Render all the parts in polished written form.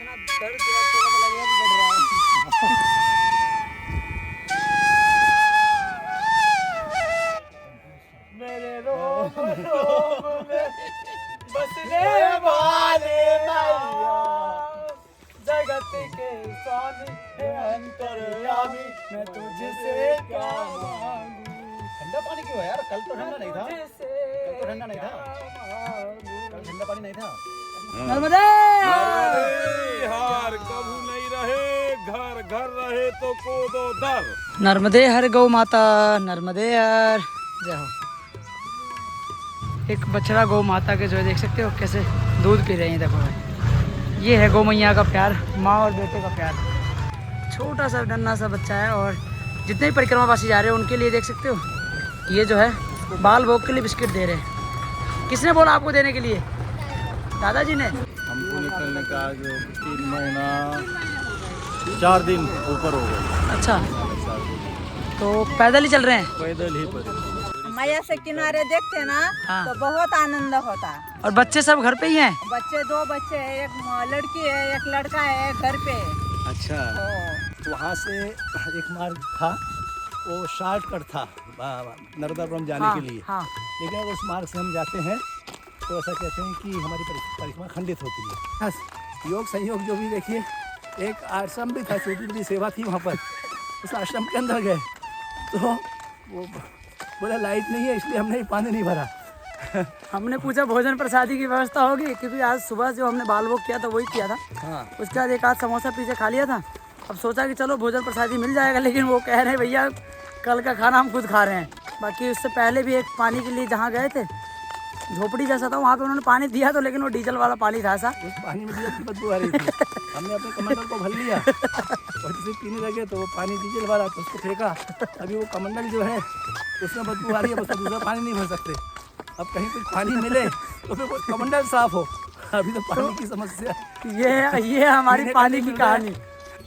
इतना दर्द थोड़ा सा लगेगा कि बढ़ रहा है। मेरे रोम रोम में बसने वाले मैया, जगत के स्वामी हे अंतर्यामी, मैं तुझसे क्या मांगू। ठंडा पानी क्यों है यार? कल तो ठंडा नहीं था। कल तो ठंडा नहीं था। कल ठंडा पानी नहीं था। नर्मदे हार कभू नहीं रहे, घर घर रहे तो कोदो दर। नर्मदे हर गौ माता, नर्मदे हर। जय हो। एक बछड़ा गौ माता के जो है देख सकते हो कैसे दूध पी रही हैं। देखो भाई, ये है गौ मैया का प्यार, माँ और बेटे का प्यार। छोटा सा नन्हा सा बच्चा है और जितने भी परिक्रमावासी जा रहे हैं उनके लिए देख सकते हो ये जो है बाल भोग के लिए बिस्किट दे रहे हैं। किसने बोला आपको देने के लिए? दादाजी ने। हमको निकलने का जो 3 महीना 4 दिन ऊपर हो गए। अच्छा, तो पैदल ही चल रहे हैं? पैदल ही पर। मैया से किनारे देखते ना हाँ। तो बहुत आनंद होता है। और बच्चे सब घर पे ही हैं? बच्चे 2 बच्चे हैं, एक लड़की है, एक लड़का है घर पे। अच्छा, वहाँ से एक मार्ग था, वो शॉर्टकट था नर्मदापुरम जाने हाँ, के लिए। हाँ। लेकिन अगर उस मार्ग से हम जाते हैं तो ऐसा कहते हैं कि हमारी परिक्रमा खंडित होती है। योग संयोग जो भी देखिए, एक आश्रम भी था, छोटी बड़ी सेवा थी वहाँ पर। उस आश्रम के अंदर गए तो वो बोला लाइट नहीं है इसलिए हमने पानी नहीं भरा। हमने पूछा भोजन प्रसादी की व्यवस्था होगी, क्योंकि आज सुबह जो हमने बाल भोग किया था वही किया था। हाँ। उसके बाद एक आध समोसा पीछे खा लिया था। अब सोचा कि चलो भोजन प्रसादी मिल जाएगा, लेकिन वो कह रहे हैं भैया कल का खाना हम खुद खा रहे हैं। बाकी उससे पहले भी एक पानी के लिए जहाँ गए थे, झोपड़ी जैसा था, वहाँ पे उन्होंने पानी दिया तो, लेकिन वो डीजल वाला पानी था ऐसा। उस पानी में डीजल की बदबू आ रही थी। हमने अपने कमंडल को भर लिया और जिसे पीने लगे तो वो पानी डीजल वाला, तो उसको फेंका। अभी वो कमंडल जो है उसमें बदबू आ रही है, उसका दूसरा पानी नहीं भर सकते। अब कहीं कुछ पानी मिले तो फिर वो कमंडल साफ हो। अभी तो पानी की समस्या। ये हमारी पानी की कहानी।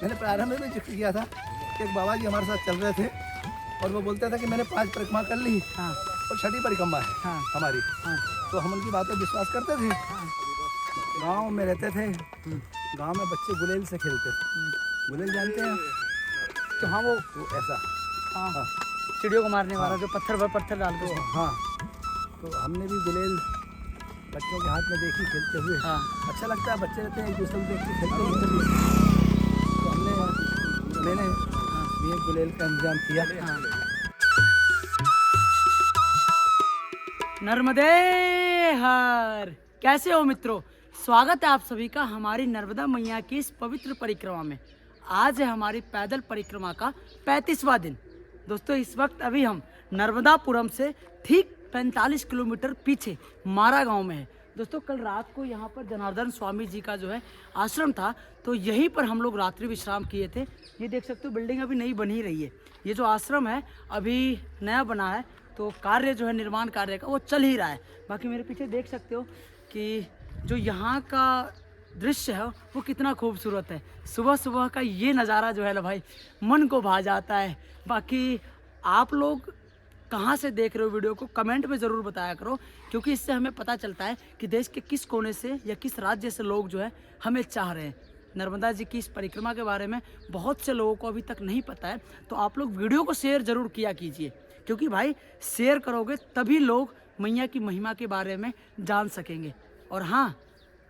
मैंने प्रारंभ में जिक्र किया था कि एक बाबा जी हमारे साथ चल रहे थे और वो बोलते थे कि मैंने 5 परिक्रमा कर ली। हाँ। और 6ठी परिक्रमा है। हाँ। हमारी। हाँ। तो हम उनकी बातों पर विश्वास करते थे। गांव में रहते थे, गांव में बच्चे गुलेल से खेलते थे। गुलेल जानते हैं? तो हाँ, वो ऐसा। हाँ, हाँ। चिड़ियों को मारने वाला जो पत्थर पर पत्थर डाल के। तो हाँ, तो हमने भी गुलेल बच्चों के हाथ में देखी खेलते हुए। हाँ। अच्छा लगता है, बच्चे रहते हैं एक दूसरे को देख के खेलते हैं। तो मैंने ये गुलेल का इंतजाम किया। नर्मदे हर। कैसे हो मित्रों? स्वागत है आप सभी का हमारी नर्मदा मैया की इस पवित्र परिक्रमा में। आज है हमारी पैदल परिक्रमा का 35वां दिन। दोस्तों, इस वक्त अभी हम नर्मदापुरम से ठीक 45 किलोमीटर पीछे मारा गांव में है। दोस्तों, कल रात को यहाँ पर जनार्दन स्वामी जी का जो है आश्रम था, तो यहीं पर हम लोग रात्रि विश्राम किए थे। ये देख सकते हो बिल्डिंग अभी नई बनी रही है। ये जो आश्रम है अभी नया बना है, तो कार्य जो है निर्माण कार्य का वो चल ही रहा है। बाकी मेरे पीछे देख सकते हो कि जो यहाँ का दृश्य है वो कितना खूबसूरत है। सुबह सुबह का ये नज़ारा जो है ना भाई, मन को भा जाता है। बाकी आप लोग कहाँ से देख रहे हो वीडियो को कमेंट में ज़रूर बताया करो, क्योंकि इससे हमें पता चलता है कि देश के किस कोने से या किस राज्य से लोग जो है हमें चाह रहे हैं। नर्मदा जी की इस परिक्रमा के बारे में बहुत से लोगों को अभी तक नहीं पता है, तो आप लोग वीडियो को शेयर ज़रूर किया कीजिए, क्योंकि भाई शेयर करोगे तभी लोग मैया की महिमा के बारे में जान सकेंगे। और हाँ,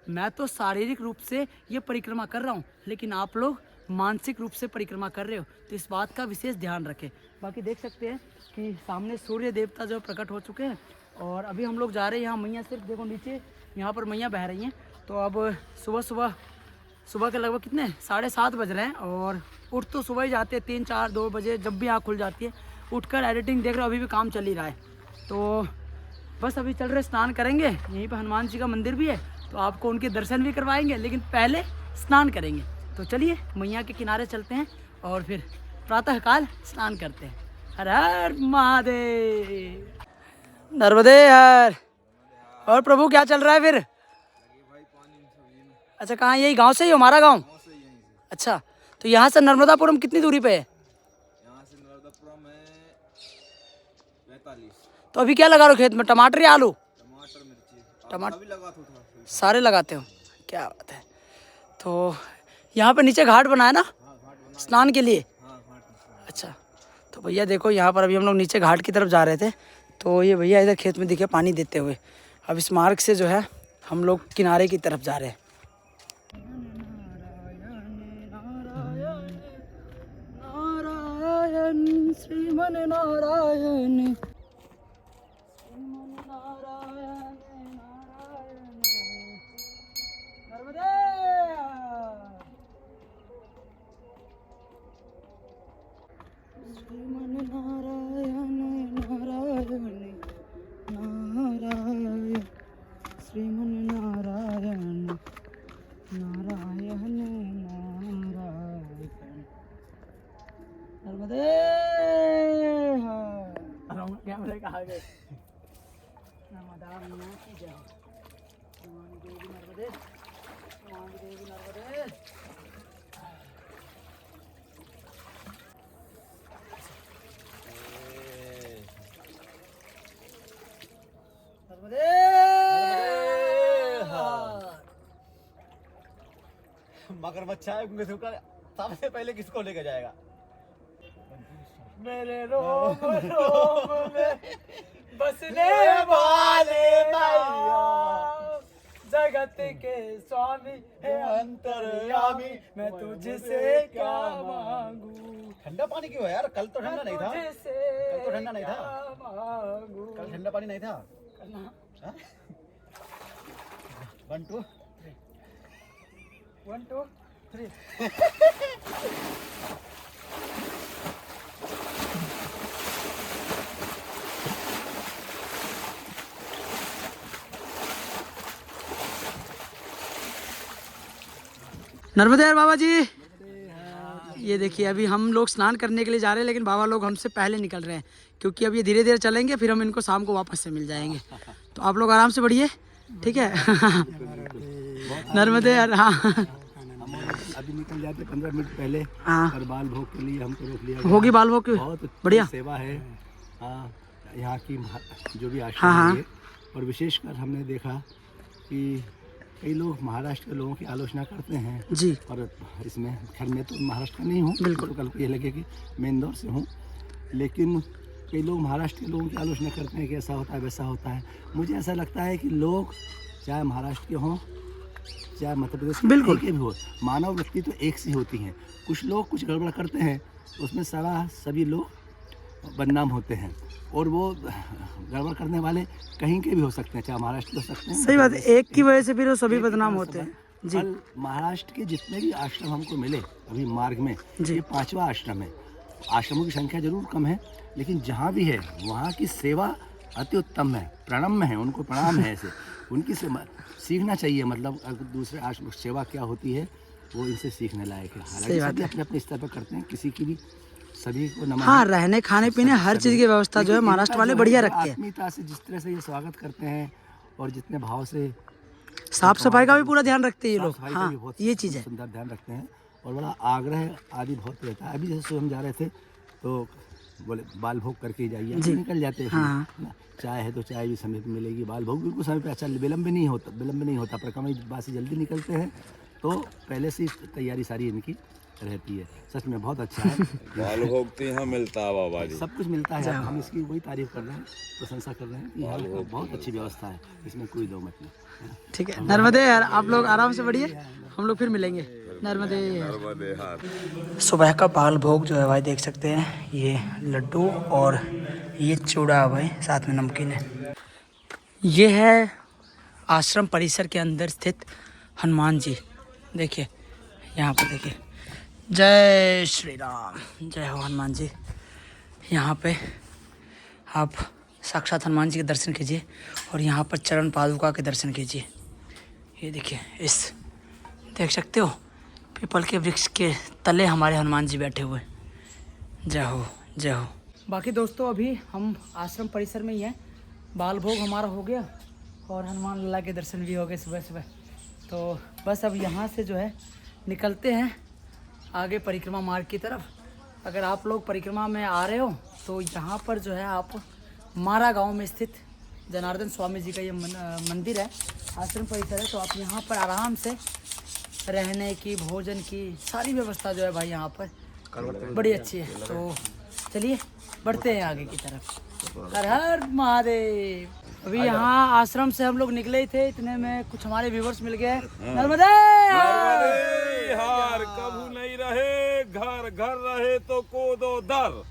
मैं तो शारीरिक रूप से ये परिक्रमा कर रहा हूँ, लेकिन आप लोग मानसिक रूप से परिक्रमा कर रहे हो, तो इस बात का विशेष ध्यान रखें। बाकी देख सकते हैं कि सामने सूर्य देवता जो प्रकट हो चुके हैं और अभी हम लोग जा रहे हैं यहाँ। मैया सिर्फ देखो नीचे यहाँ पर मैया बह रही हैं। तो अब सुबह के लगभग कितने 7:30 बज रहे हैं और उठ तो सुबह ही जाते हैं 3, 4, 2 बजे जब भी आँख खुल जाती है। उठकर एडिटिंग देख रहे हो, अभी भी काम चल ही रहा है। तो बस अभी चल रहे, स्नान करेंगे। यहीं पर हनुमान जी का मंदिर भी है, तो आपको उनके दर्शन भी करवाएंगे, लेकिन पहले स्नान करेंगे। तो चलिए मैया के किनारे चलते हैं और फिर प्रातःकाल स्नान करते हैं। हर हर महादेव। नर्मदे हर। और प्रभु क्या चल रहा है फिर? अच्छा, कहाँ? यही गांव से ही हो? हमारा गांव? अच्छा, तो यहाँ से नर्मदापुरम कितनी दूरी पे है? यहाँ से नर्मदापुरम है 45। तो अभी क्या लगा रहे हो खेत में? टमाटर या आलू? टमाटर मिर्ची टमाटर भी लगा था। सारे लगाते हो? क्या बात है। तो यहाँ पे नीचे घाट बनाया ना स्नान के लिए? अच्छा, तो भैया देखो यहाँ पर अभी हम लोग नीचे घाट की तरफ जा रहे थे, तो ये भैया इधर खेत में दिखे पानी देते हुए। अब इस मार्ग से जो है हम लोग किनारे की तरफ जा रहे हैं। नारायण श्रीमन नारायण श्रीमन नारायण नारायण नर्मदे। श्रीमन नारायण नारायण नारायण श्रीमन नारायण नारायण नारायण नर्मदे। कैमरे का आ गए। नर्मदा मैया की जय। नमामि देवी नर्मदे, नमामि देवी नर्मदे। मगरमच्छ आए सबसे पहले किसको लेके जाएगा? मेरे रोम रोम में बसने वाले मैया, जगत के स्वामी है अंतर्यामी, मैं तुझसे क्या मांगू। ठंडा पानी क्यों है यार? कल तो ठंडा नहीं था। कल तो ठंडा नहीं था। कल ठंडा पानी नहीं था। हाँ? 1 2 1 2 3। नर्मदे बाबा जी। ये देखिए अभी हम लोग स्नान करने के लिए जा रहे हैं, लेकिन बाबा लोग हमसे पहले निकल रहे हैं, क्योंकि अब ये धीरे धीरे चलेंगे, फिर हम इनको शाम को वापस से मिल जाएंगे। तो आप लोग आराम से बढ़िए, ठीक है। नर्मदे यार। हाँ अभी निकल जाते 15 मिनट पहले। हाँ, और बाल भोग के लिए हमको रोक लिया। होगी बाल भोग की? बहुत बढ़िया सेवा है। हाँ, यहाँ की जो भी आश्रम हाँ, है, और विशेषकर हमने देखा कि कई लोग महाराष्ट्र के लोगों की आलोचना करते हैं जी। और इसमें खैर मैं तो महाराष्ट्र का नहीं हूँ, बिल्कुल। तो कल को ये लगे कि मैं इंदौर से हूँ, लेकिन कई लोग महाराष्ट्र के लोगों की आलोचना करते हैं कि ऐसा होता है वैसा होता है। मुझे ऐसा लगता है कि लोग चाहे महाराष्ट्र के हों चाहे मध्य प्रदेश बिल्कुल के भी हो, मानव वृत्ति तो एक सी होती है। कुछ लोग कुछ गड़बड़ करते हैं, उसमें सभी लोग बदनाम होते हैं, और वो गड़बड़ करने वाले कहीं के भी हो सकते हैं, चाहे महाराष्ट्र के हो सकते हैं। सही बात है, एक की वजह से फिर वो सभी बदनाम होते हैं जी। कल महाराष्ट्र के जितने भी आश्रम हमको मिले अभी मार्ग में, ये 5वां आश्रम है। आश्रमों की संख्या जरूर कम है, लेकिन जहाँ भी है वहाँ की सेवा अति उत्तम है, प्रणम्य है, उनको प्रणाम है। ऐसे उनकी सेवा सीखना चाहिए। मतलब दूसरे आश्रम सेवा क्या होती है वो इनसे सीखने लायक है। हालांकि सभी अपने अपने स्तर पर करते हैं, किसी की भी सभी को नमन। हाँ, रहने खाने पीने हर चीज़ की व्यवस्था जो है महाराष्ट्र वाले बढ़िया रखते हैं। आत्मीयता से जिस तरह से ये स्वागत करते हैं और जितने भाव से साफ सफाई का भी पूरा ध्यान रखते हैं ये लोग। सफाई का हाँ, भी बहुत ये चीज़ है। सुंदर ध्यान रखते हैं, और बड़ा आग्रह आदि बहुत रहता है। अभी जैसे हम जा रहे थे तो बोले बाल भोग करके ही जाइए, निकल जाते हैं। हाँ। चाय है तो चाय भी समय पे मिलेगी, बाल भोग बिल्कुल समय पे। अच्छा, विलम्ब नहीं होता पर कम बासी जल्दी निकलते हैं, तो पहले से तैयारी सारी इनकी रहती है। सच में बहुत अच्छा है। बाल भोग तो यहाँ मिलता है बाबा जी, सब कुछ मिलता है। हम इसकी वही तारीफ कर रहे हैं, प्रशंसा कर रहे हैं कि यहाँ बहुत अच्छी व्यवस्था है, इसमें कोई दो मत नहीं। ठीक है नर्मदे यार, आप लोग आराम से बढ़िए, हम लोग फिर मिलेंगे। नर्मदे। नर्मदे हाथ। सुबह का बाल भोग जो है भाई देख सकते हैं, ये लड्डू और ये चूड़ा भाई, साथ में नमकीन है। ये है आश्रम परिसर के अंदर स्थित हनुमान जी। देखिए यहाँ पर देखिए, जय श्री राम, जय हो हनुमान जी। यहाँ पे आप साक्षात हनुमान जी के दर्शन कीजिए, और यहाँ पर चरण पादुका के दर्शन कीजिए। ये देखिए, इस देख सकते हो पीपल के वृक्ष के तले हमारे हनुमान जी बैठे हुए। जय हो, जय हो। बाकी दोस्तों अभी हम आश्रम परिसर में ही हैं। बाल भोग हमारा हो गया और हनुमान लल्ला के दर्शन भी हो गए सुबह सुबह। तो बस अब यहाँ से जो है निकलते हैं आगे परिक्रमा मार्ग की तरफ। अगर आप लोग परिक्रमा में आ रहे हो तो यहाँ पर जो है आप मारा गांव में स्थित जनार्दन स्वामी जी का ये मंदिर है, आश्रम परिसर है। तो आप यहाँ पर आराम से रहने की, भोजन की सारी व्यवस्था जो है भाई यहाँ पर बड़ी अच्छी है। तो चलिए बढ़ते हैं आगे की तरफ। हर हर महादेव। अभी यहाँ आश्रम से हम लोग निकले ही थे, इतने में कुछ हमारे व्यूवर्स मिल गए। नर्मदे नर्मदे हार कभू नहीं रहे, घर घर रहे तो कोदो दर।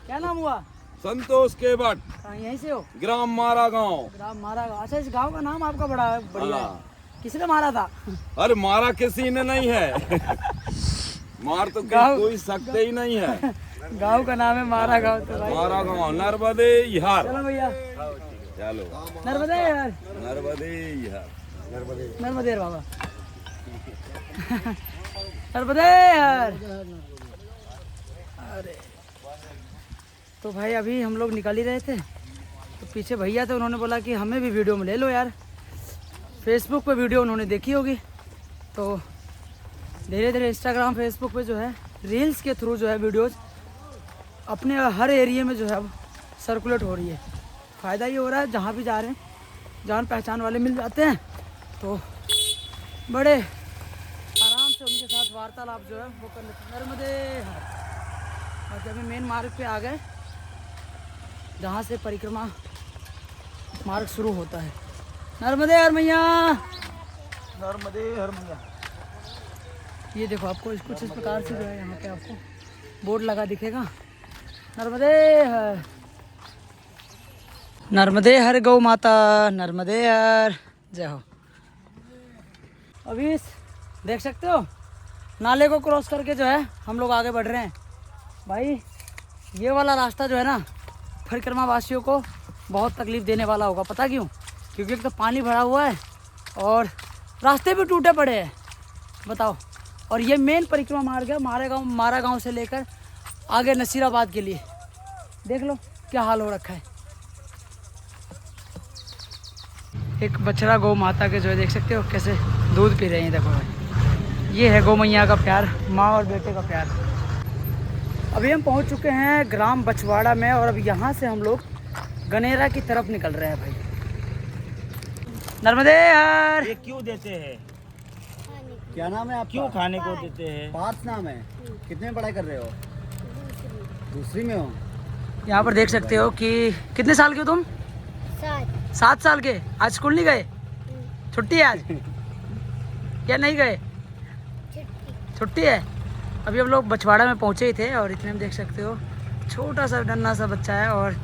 क्या नाम हुआ? संतोष के भट्ट, कहाँ यहीं से हो? ग्राम मारा गांव। ग्राम मारा गाँव। अच्छा, इस गांव का नाम आपका बड़ा बढ़िया है। किसने मारा था? अरे मारा किसी ने नहीं है, मार तो कोई सकते ही नहीं है। गांव का नाम है मारा गाँव। तो भाई मारा गांव नर्मदे हार। चलो भैया, चलो नर्मदे यार, नर्मदे हार। नर्मदे बाबा, नर्मदे यार। अरे तो भाई अभी हम लोग निकल ही रहे थे, तो पीछे भैया थे, उन्होंने बोला कि हमें भी वीडियो में ले लो यार। फेसबुक पे वीडियो उन्होंने देखी होगी, तो धीरे धीरे इंस्टाग्राम फेसबुक पे जो है रील्स के थ्रू जो है वीडियोस अपने हर एरिया में जो है अब सर्कुलेट हो रही है। फ़ायदा ये हो रहा है, जहाँ भी जा रहे हैं जान पहचान वाले मिल जाते हैं, तो बड़े आराम से उनके साथ वार्तालाप जो है वो कर लेते हैं। नर्मदे हर। और जब हम मेन मार्ग पे आ गए, जहाँ से परिक्रमा मार्ग शुरू होता है। नर्मदे हर मैया, नर्मदे हर मैया। ये देखो आपको कुछ इस प्रकार से जो है यहाँ पे आपको बोर्ड लगा दिखेगा, नर्मदे हर, नर्मदे हर गौ माता, नर्मदे हर, जय हो। अभी देख सकते हो नाले को क्रॉस करके जो है हम लोग आगे बढ़ रहे हैं। भाई ये वाला रास्ता जो है ना परिक्रमा वासियों को बहुत तकलीफ़ देने वाला होगा। पता क्यों? क्योंकि एक तो पानी भरा हुआ है और रास्ते भी टूटे पड़े हैं, बताओ। और ये मेन परिक्रमा मार्ग है मारा गाँव से लेकर आगे नसीराबाद के लिए। देख लो क्या हाल हो रखा है। एक बछड़ा गौ माता के जो है देख सकते हो कैसे दूध पी रहे हैं। देखो भाई, ये है गौ मैया का प्यार, माँ और बेटे का प्यार। अभी हम पहुंच चुके हैं ग्राम बछवाड़ा में, और अब यहाँ से हम लोग गनेरा की तरफ निकल रहे हैं भाई। नर्मदे हर। ये क्यों देते हैं? क्या नाम है आपका? क्यों खाने को देते हैं? पार्थ नाम है। कितने में पढ़ाई कर रहे हो? दूसरी में हो। यहाँ पर देख सकते हो कि कितने साल के हो तुम? 7 साल के। आज स्कूल नहीं गए? छुट्टी है आज? क्या नहीं गए? छुट्टी है। अभी हम लोग बछवाड़ा में पहुँचे ही थे, और इतने में देख सकते हो छोटा सा नन्हा सा बच्चा है, और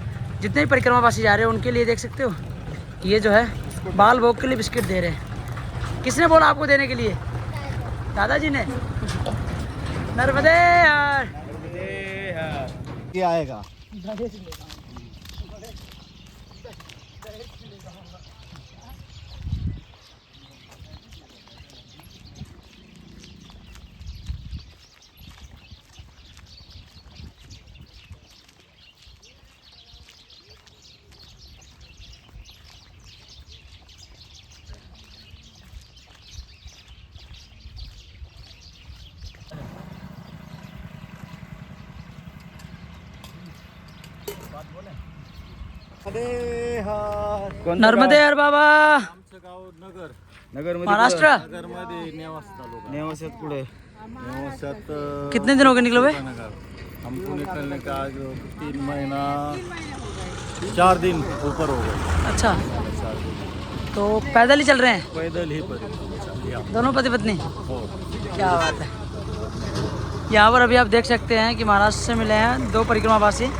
जितने भी परिक्रमावासी जा रहे हैं उनके लिए देख सकते हो ये जो है बाल भोग के लिए बिस्किट दे रहे हैं। किसने बोला आपको देने के लिए? दादाजी ने। नर्मदे हर। क्या आएगा? नर्मदे हर बाबा। नगर महाराष्ट्र। नेवासात पुढे कितने दिन हो गए निकले हुए? हमको निकलने का आज 3 महीना 4 दिन ऊपर हो गए। अच्छा, तो पैदल ही चल रहे हैं पैदल ही पर दोनों पति पत्नी? क्या बात है। यहाँ पर अभी आप देख सकते हैं कि महाराष्ट्र से मिले हैं 2 परिक्रमावासी।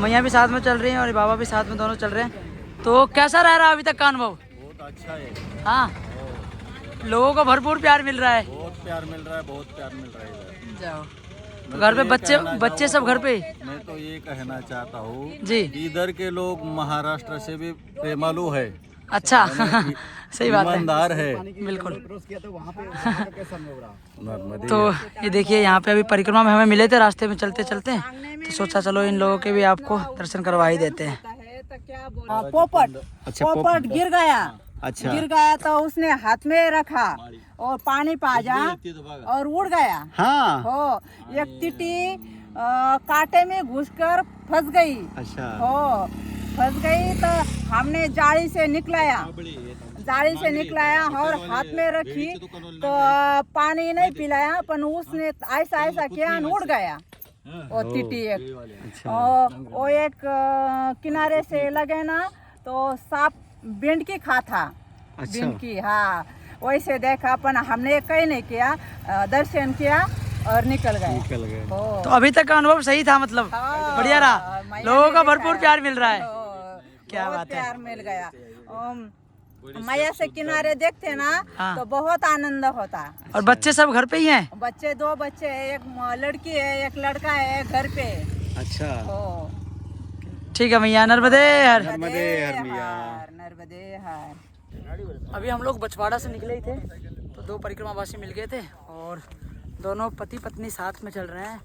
मैया भी साथ में चल रही हैं और बाबा भी साथ में, दोनों चल रहे हैं। तो कैसा रह रहा है अभी तक का अनुभव? बहुत अच्छा है। हाँ, लोगों को भरपूर प्यार मिल रहा है। बहुत प्यार मिल रहा है, बहुत प्यार मिल रहा है। जाओ, तो घर पे बच्चे सब घर पे? मैं तो ये कहना चाहता हूँ जी, इधर के लोग महाराष्ट्र से भी प्रेमालु है। अच्छा सही बात है, ईमानदार है। बिल्कुल। नर्मदे तो ये देखिए यहाँ पे अभी परिक्रमा में हमें मिले थे रास्ते में चलते चलते, तो सोचा चलो इन लोगों के भी आपको दर्शन करवा ही देते हैं। तो क्या बोला? पोपट। अच्छा, पोपट गिर गया। अच्छा। गिर गया तो उसने हाथ में रखा और पानी पाजा और उड़ गया। हाँ। हो, एक तीटी कांटे में घुसकर फंस गई। अच्छा। हो, फंस गई तो हमने जाली से निकलाया। जाली से निकलाया और हाथ में रखी तो पानी नहीं पिलाया, पर उसने ऐसा ऐसा किया और उड़ गया वो टीटी एक। और वो एक किनारे से लगे ना तो सांप बिंडकी खा था। बिंडकी, हाँ, वैसे देखा, अपन हमने कहीं नहीं किया, दर्शन किया और निकल गए। तो अभी तक का अनुभव सही था, मतलब बढ़िया रहा, लोगों का भरपूर प्यार मिल रहा है। क्या बात है, प्यार मिल गया। मैया से किनारे देखते ना हाँ। तो बहुत आनंद होता। और बच्चे सब घर पे ही हैं? बच्चे 2 बच्चे है, एक लड़की है, एक लड़का है घर पे। अच्छा, ठीक है मैया, नर्मदे हर। नर्मदे हर, नर्मदे हर। अभी हम लोग बछवाड़ा से निकले ही थे तो 2 परिक्रमावासी मिल गए थे और दोनों पति पत्नी साथ में चल रहे हैं।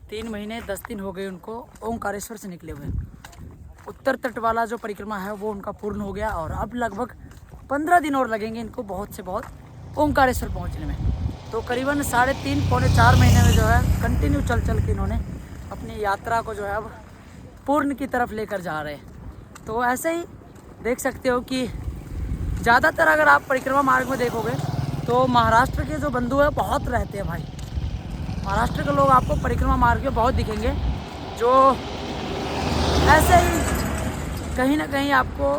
3 महीने 10 दिन हो गए उनको ओंकारेश्वर से निकले हुए। उत्तर तट वाला जो परिक्रमा है वो उनका पूर्ण हो गया और अब लगभग 15 दिन और लगेंगे इनको बहुत से बहुत ओंकारेश्वर पहुंचने में। तो करीबन 3.5 पौने 4 महीने में जो है कंटिन्यू चल के इन्होंने अपनी यात्रा को जो है अब पूर्ण की तरफ लेकर जा रहे हैं। तो ऐसे ही देख सकते हो कि ज़्यादातर अगर आप परिक्रमा मार्ग में देखोगे तो महाराष्ट्र के जो बंधु हैं बहुत रहते हैं भाई। महाराष्ट्र के लोग आपको परिक्रमा मार्ग में बहुत दिखेंगे, जो ऐसे ही कहीं ना कहीं आपको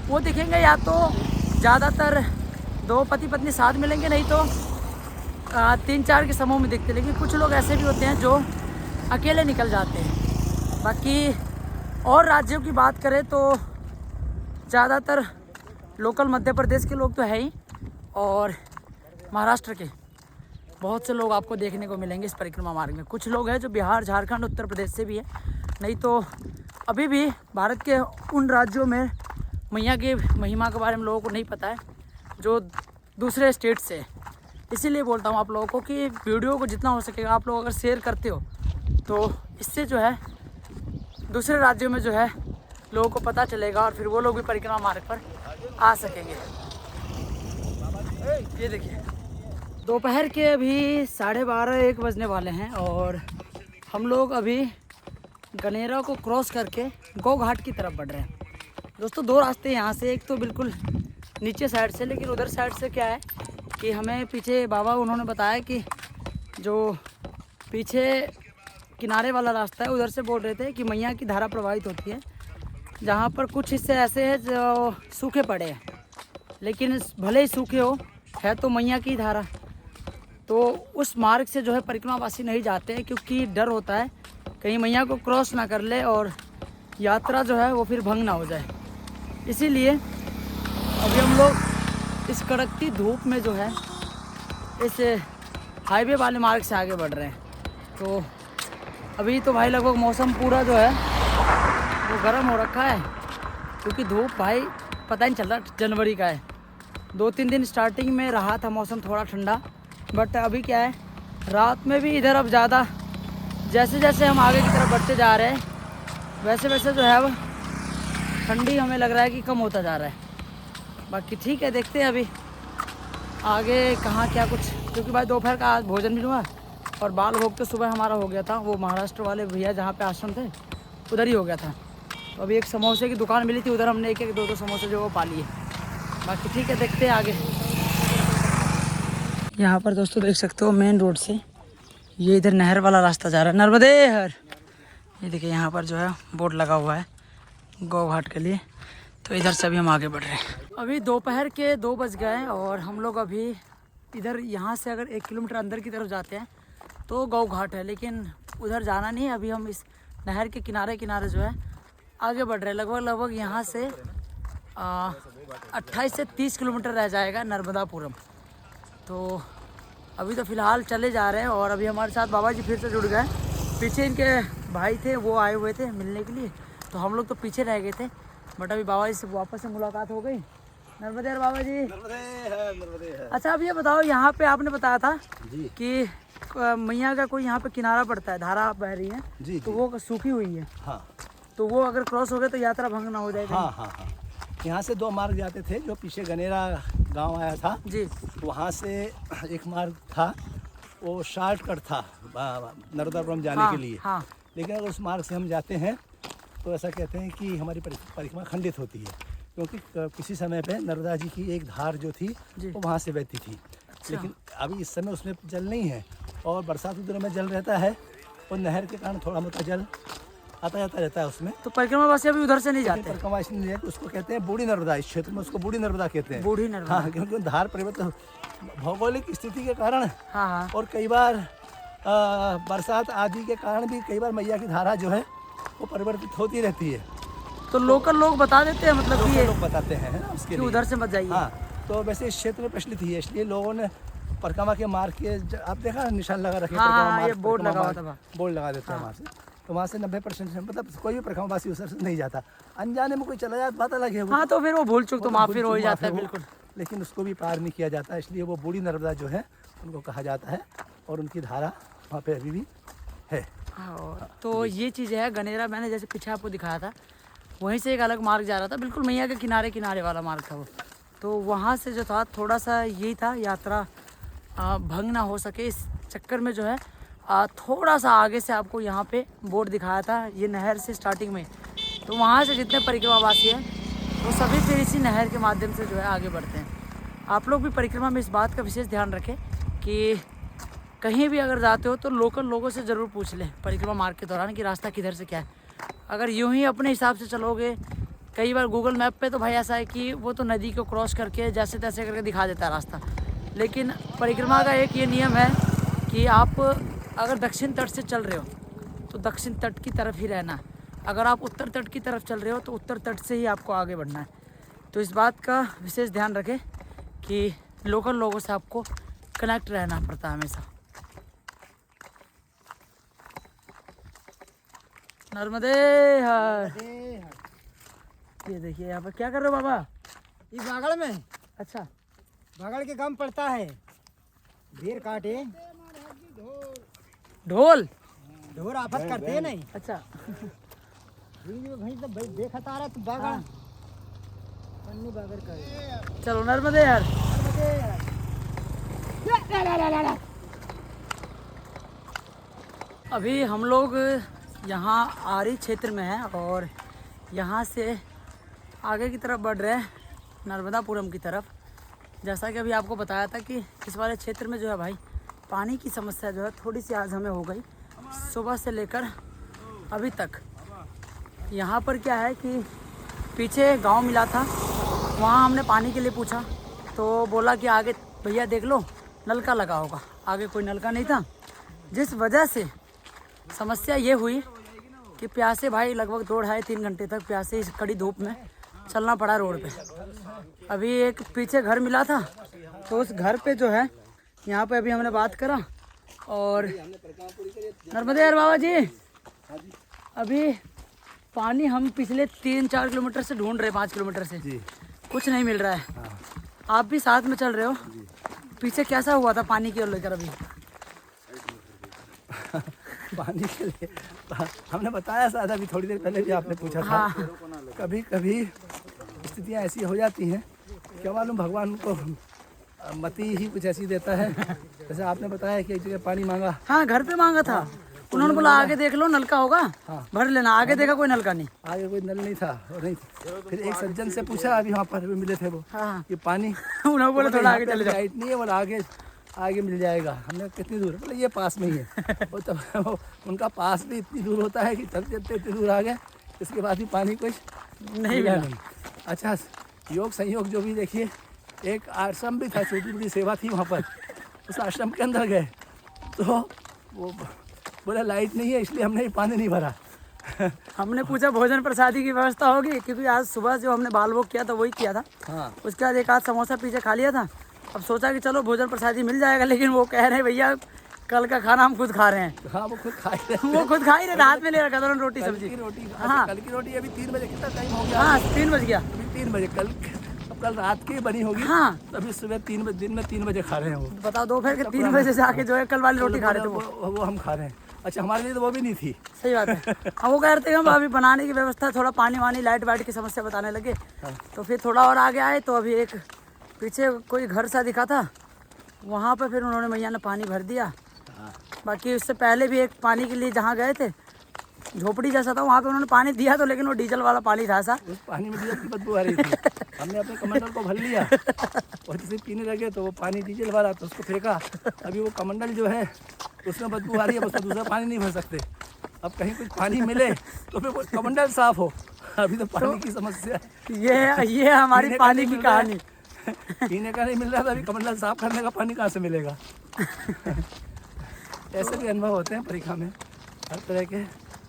वो दिखेंगे, या तो ज़्यादातर 2 पति पत्नी साथ मिलेंगे, नहीं तो 3-4 के समूह में दिखते। लेकिन कुछ लोग ऐसे भी होते हैं जो अकेले निकल जाते हैं। बाकी और राज्यों की बात करें तो ज़्यादातर लोकल मध्य प्रदेश के लोग तो है ही, और महाराष्ट्र के बहुत से लोग आपको देखने को मिलेंगे इस परिक्रमा मार्ग में। कुछ लोग हैं जो बिहार, झारखंड, उत्तर प्रदेश से भी है, नहीं तो अभी भी भारत के उन राज्यों में मैया की महिमा के बारे में लोगों को नहीं पता है जो दूसरे स्टेट से है। इसीलिए बोलता हूँ आप लोगों को कि वीडियो को जितना हो सकेगा आप लोग अगर शेयर करते हो तो इससे जो है दूसरे राज्यों में जो है लोगों को पता चलेगा और फिर वो लोग भी परिक्रमा मार्ग पर आ सकेंगे। ये देखिए दोपहर के अभी 12:30-1 बजने वाले हैं और हम लोग अभी गनेरा को क्रॉस करके गौ घाट की तरफ बढ़ रहे हैं। दोस्तों 2 रास्ते यहाँ से, एक तो बिल्कुल नीचे साइड से, लेकिन उधर साइड से क्या है कि हमें पीछे बाबा उन्होंने बताया कि जो पीछे किनारे वाला रास्ता है उधर से बोल रहे थे कि मैया की धारा प्रवाहित होती है, जहाँ पर कुछ हिस्से ऐसे हैं जो सूखे पड़े हैं, लेकिन भले ही सूखे हो है तो मैया की धारा। तो उस मार्ग से जो है परिक्रमावासी नहीं जाते हैं क्योंकि डर होता है कहीं मैया को क्रॉस ना कर ले और यात्रा जो है वो फिर भंग ना हो जाए। इसीलिए अभी हम लोग इस कड़कती धूप में जो है इस हाईवे वाले मार्ग से आगे बढ़ रहे हैं। तो अभी तो भाई लगभग मौसम पूरा जो है वो गर्म हो रखा है क्योंकि धूप भाई पता नहीं चल रहा जनवरी का है। 2-3 दिन स्टार्टिंग में रहा था मौसम थोड़ा ठंडा, बट अभी क्या है रात में भी इधर अब ज़्यादा जैसे जैसे हम आगे की तरफ बढ़ते जा रहे हैं वैसे वैसे जो है अब ठंडी हमें लग रहा है कि कम होता जा रहा है। बाकी ठीक है, देखते हैं अभी आगे कहाँ क्या कुछ, क्योंकि भाई दोपहर का आज भोजन भी हुआ और बाल भोग तो सुबह हमारा हो गया था, वो महाराष्ट्र वाले भैया जहाँ पे आश्रम थे उधर ही हो गया था। तो अभी एक समोसे की दुकान मिली थी, उधर हमने 1-2 समोसे जो वो पा लिए। बाकी ठीक है, देखते हैं आगे। यहाँ पर दोस्तों देख सकते हो मेन रोड से ये इधर नहर वाला रास्ता जा रहा है, नर्मदे हर। ये देखिए यहाँ पर जो है बोर्ड लगा हुआ है गौ घाट के लिए। तो इधर से अभी हम आगे बढ़ रहे हैं। अभी दोपहर के 2 बज गए और हम लोग अभी इधर यहाँ से अगर 1 किलोमीटर अंदर की तरफ जाते हैं तो गौ घाट है, लेकिन उधर जाना नहीं है। अभी हम इस नहर के किनारे किनारे जो है आगे बढ़ रहे हैं। लगभग यहाँ से 28 से 30 किलोमीटर रह जाएगा नर्मदापुरम। तो अभी तो फ़िलहाल चले जा रहे हैं और अभी हमारे साथ बाबा जी फिर से जुड़ गए। पीछे इनके भाई थे वो आए हुए थे मिलने के लिए, तो हम लोग तो पीछे रह गए थे, बट अभी बाबा जी से वापस से मुलाकात हो गई। नर्मदे हर बाबा जी। नर्मदे है। अच्छा अब ये बताओ, यहाँ पे आपने बताया था कि मैया का कोई यहाँ पे किनारा पड़ता है, धारा बह रही है जी, तो वो सूखी हुई है। हाँ, तो वो अगर क्रॉस हो गए तो यात्रा भंग ना हो जाएगा। हाँ हाँ हाँ। यहाँ से 2 मार्ग जाते थे, जो पीछे गनेरा गांव आया था जी, वहाँ से एक मार्ग था, वो शॉर्टकट था नर्मदापुरम जाने के लिए। हाँ। लेकिन अगर उस मार्ग से हम जाते हैं तो ऐसा कहते हैं कि हमारी परिक्रमा खंडित होती है, क्योंकि किसी समय पे नर्मदा जी की एक धार जो थी वो वहाँ से बहती थी। लेकिन अभी इस समय उसमें जल नहीं है और बरसात के दिनों में जल रहता है और नहर के कारण थोड़ा मोटा जल आता जाता रहता है उसमें। तो परिक्रमावासी अभी उधर से नहीं जाते? परिक्रमा इसलिए नहीं जाते, उसको कहते हैं बूढ़ी नर्मदा, इस क्षेत्र में उसको बूढ़ी नर्मदा कहते हैं। बूढ़ी नर्मदा। हाँ, क्योंकि धार परिवर्तन भौगोलिक स्थिति के कारण हाँ हाँ। और कई बार बरसात आदि के कारण भी कई बार मैया की धारा जो है वो परिवर्तित होती रहती है। तो लोकल लोग बता देते हैं मतलब कि ये लोग बताते हैं ना उसके कि लिए। उधर से मत जाइए। हाँ, तो वैसे इस क्षेत्र में प्रचलित ही है, इसलिए लोगों ने परिक्रमा के मार्ग के आप देखा निशान लगा रखे। हाँ, परिक्रमा हाँ, मार्ग, ये बोर्ड परिक्रमा लगा हुआ मार्ग, था वहाँ। बोर्ड लगा देते हैं वहाँ से। तो वहाँ से 90% मतलब कोई भी परिक्रमावासी उस से नहीं जाता। अनजाने में कोई चला जाता बात अलग है वो। हाँ, तो फिर वो भूल चूक तो माफी हो ही जाता है, वो, बिल्कुल। लेकिन उसको भी पार नहीं किया जाता, इसलिए वो बूढ़ी नर्मदा जो है उनको कहा जाता है और उनकी धारा वहाँ पे अभी भी है। हाँ, तो ये चीज़ है गनेरा, मैंने जैसे पीछे आपको दिखाया था वहीं से एक अलग मार्ग जा रहा था, बिल्कुल मैया के किनारे किनारे वाला मार्ग था वो। तो वहाँ से जो था थोड़ा सा यही था यात्रा भंग ना हो सके, इस चक्कर में जो है थोड़ा सा आगे से आपको यहाँ पे बोर्ड दिखाया था, ये नहर से स्टार्टिंग में। तो वहाँ से जितने परिक्रमावासी हैं वो सभी फिर इसी नहर के माध्यम से जो है आगे बढ़ते हैं। आप लोग भी परिक्रमा में इस बात का विशेष ध्यान रखें कि कहीं भी अगर जाते हो तो लोकल लोगों से ज़रूर पूछ लें परिक्रमा मार्ग के दौरान कि रास्ता किधर से क्या है। अगर यूं ही अपने हिसाब से चलोगे, कई बार गूगल मैप पे तो भाई ऐसा है कि वो तो नदी को क्रॉस करके जैसे तैसे करके दिखा देता है रास्ता, लेकिन परिक्रमा का एक ये नियम है कि आप अगर दक्षिण तट से चल रहे हो तो दक्षिण तट की तरफ ही रहना है, अगर आप उत्तर तट की तरफ चल रहे हो तो उत्तर तट से ही आपको आगे बढ़ना है। तो इस बात का विशेष ध्यान रखें कि लोकल लोगों से आपको कनेक्ट रहना पड़ता है हमेशा। नर्मदे हर। ये देखिए यहाँ पर क्या कर रहे हो बाबा? ये बागड़ में अच्छा, बागड़ के काम पड़ता है, ढेर काटे ढोल। ढोर आफत करते हैं नहीं। अच्छा, भाई तो भाई देखता आ रहा तू बागड़ पन्नी बागड़ करे। चलो नर्मदे हर। अभी हम लोग यहाँ आरी क्षेत्र में हैं और यहाँ से आगे की तरफ बढ़ रहे हैं नर्मदापुरम की तरफ। जैसा कि अभी आपको बताया था कि इस वाले क्षेत्र में जो है भाई पानी की समस्या जो है थोड़ी सी आज हमें हो गई सुबह से लेकर अभी तक। यहाँ पर क्या है कि पीछे गांव मिला था, वहाँ हमने पानी के लिए पूछा तो बोला कि आगे भैया देख लो नलका लगा होगा, आगे कोई नलका नहीं था, जिस वजह से समस्या ये हुई कि प्यासे भाई लगभग 2-2.5-3 घंटे तक प्यासे इस कड़ी धूप में चलना पड़ा रोड पे। अभी एक पीछे घर मिला था तो उस घर पे जो है यहाँ पे अभी हमने बात करा और नर्मदे हर बाबा जी अभी पानी हम पिछले 3-4 किलोमीटर से ढूंढ रहे हैं, 5 किलोमीटर से जी। कुछ नहीं मिल रहा है। आप भी साथ में चल रहे हो, पीछे कैसा हुआ था पानी की ओर लेकर? अभी पानी के लिए हमने बताया शायद अभी थोड़ी देर पहले भी आपने पूछा था। कभी कभी स्थितियाँ ऐसी हो जाती हैं, क्या मालूम भगवान को मति ही कुछ ऐसी देता है। जैसे आपने बताया कि एक जगह पानी मांगा, हाँ घर पे मांगा था, उन्होंने बोला आगे देख लो नलका होगा भर लेना, आगे देखा कोई नलका नहीं, आगे कोई नल नहीं था और नहीं था। फिर एक सज्जन से पूछा, अभी वहाँ पर मिले थे वो, हाँ कि पानी उन्होंने बोला थोड़ा आगे चले जाओ। लाइट नहीं है, बोला आगे आगे मिल जाएगा। हमने कितनी दूर, बोले ये पास में ही है। वो तब उनका पास भी इतनी दूर होता है कि चलते चलते इतनी दूर आ गए, इसके बाद भी पानी कुछ नहीं मिला। अच्छा, योग संयोग जो भी देखिए, एक आश्रम भी था, छोटी बड़ी सेवा थी वहाँ पर, उस आश्रम के अंदर गए तो वो बोला लाइट नहीं है इसलिए हमने पानी नहीं भरा। हमने पूछा भोजन प्रसादी की व्यवस्था होगी, क्योंकि आज सुबह जो हमने बाल वोग किया था वही किया था। हाँ, उसके बाद एक आध समोसा पीछे खा लिया था। अब सोचा कि चलो भोजन प्रसादी मिल जाएगा, लेकिन वो कह रहे हैं भैया कल का खाना हम खुद खा रहे हैं। हाँ वो खुद खा रहे वो खुद खा ही रहे, हाथ में ले रखा था उन्होंने रोटी कल सब्जी। की रोटी, हाँ। कल की रोटी अभी 3 बजे, कितना टाइम हो गया? हाँ 3 बज गया। अभी 3 बजे, कल रात की बनी होगी। हाँ। तो अभी सुबह 3 बजे, दिन में 3 बजे खा रहे हैं वो। बताओ दोपहर के 3 बजे से आके जो है कल वाली रोटी खा रहे थे वो हम खा रहे हैं। अच्छा, हमारे लिए तो वो भी नहीं थी। सही बात है। हाँ वो कह रहे थे हम अभी बनाने की व्यवस्था, थोड़ा पानी वानी लाइट वाइट की समस्या बताने लगे। तो फिर थोड़ा और आगे आए तो अभी एक पीछे कोई घर सा दिखा था, वहाँ पर फिर उन्होंने मैया ने पानी भर दिया। बाकी उससे पहले भी एक पानी के लिए जहाँ गए थे झोपड़ी जैसा था, वहाँ पे उन्होंने पानी दिया तो, लेकिन वो डीजल वाला पानी था ऐसा। उस पानी में डीजल की बदबू आ रही थी। हमने अपने कमंडल को भर लिया और जैसे पीने लगे तो वो पानी डीजल वाला, तो उसको फेंका। अभी वो कमंडल जो है उसमें बदबू आ रही है, उसमें दूसरा पानी नहीं भर सकते। अब कहीं कुछ पानी मिले तो फिर वो कमंडल साफ हो। अभी तो पानी की समस्या है। ये हमारी पीने का पानी नहीं की मिल रहा है। कहानी। पीने का नहीं मिल रहा था, अभी कमंडल साफ करने का पानी कहाँ से मिलेगा। ऐसे भी अनुभव होते हैं परीक्षा में हर तरह के।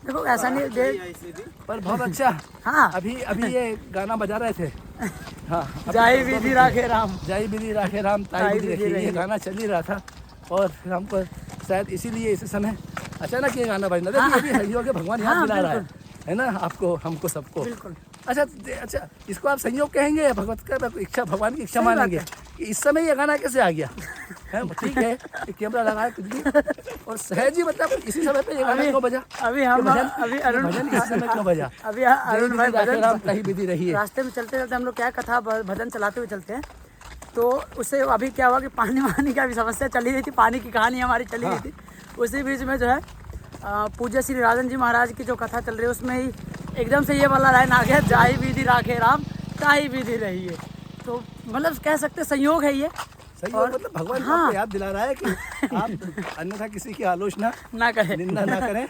देखो ऐसा नहीं देख, पर बहुत अच्छा। हाँ अभी ये गाना बजा रहे थे। हाँ, जाई विधि राखे राम। जय विधि राखे राम ताई विधि रखी, ये गाना चल ही रहा था। और फिर हमको शायद इसीलिए इस समय अचानक ये गाना बजना। देखिए अभी हरियो के भगवान याद दिला रहा है ना आपको, हमको सबको। बिल्कुल। अच्छा, इसको आप संयोग कहेंगे या भगवत का इच्छा, भगवान की इच्छा मानेंगे कि इस समय ये गाना कैसे आ गया है? ठीक है, कैमरा लगाया कुछ भी, और सहज ही मतलब इसी समय पे ये गाना क्यों बजा? अभी हम अभी अरुण भजन इसी समय क्यों बजा? अभी अरुण भाई भजन कहीं विधि रही है। रास्ते में चलते चलते हम लोग क्या कथा भजन चलाते हुए चलते हैं, तो उससे अभी क्या हुआ कि पानी का भी समस्या चली रही थी, पानी की कहानी हमारी चली रही थी। उसी बीच में जो है पूज्य श्री राजन जी महाराज की जो कथा चल रही है, उसमें ही एकदम से ये वाला लाइन आ गया, जाई विधि राखे राम ताई विधि रही है। तो मतलब कह सकते संयोग है ये। सही और मतलब भगवान आपको याद दिला रहा है कि आप अन्यथा किसी की आलोचना ना करें, निंदा ना करें।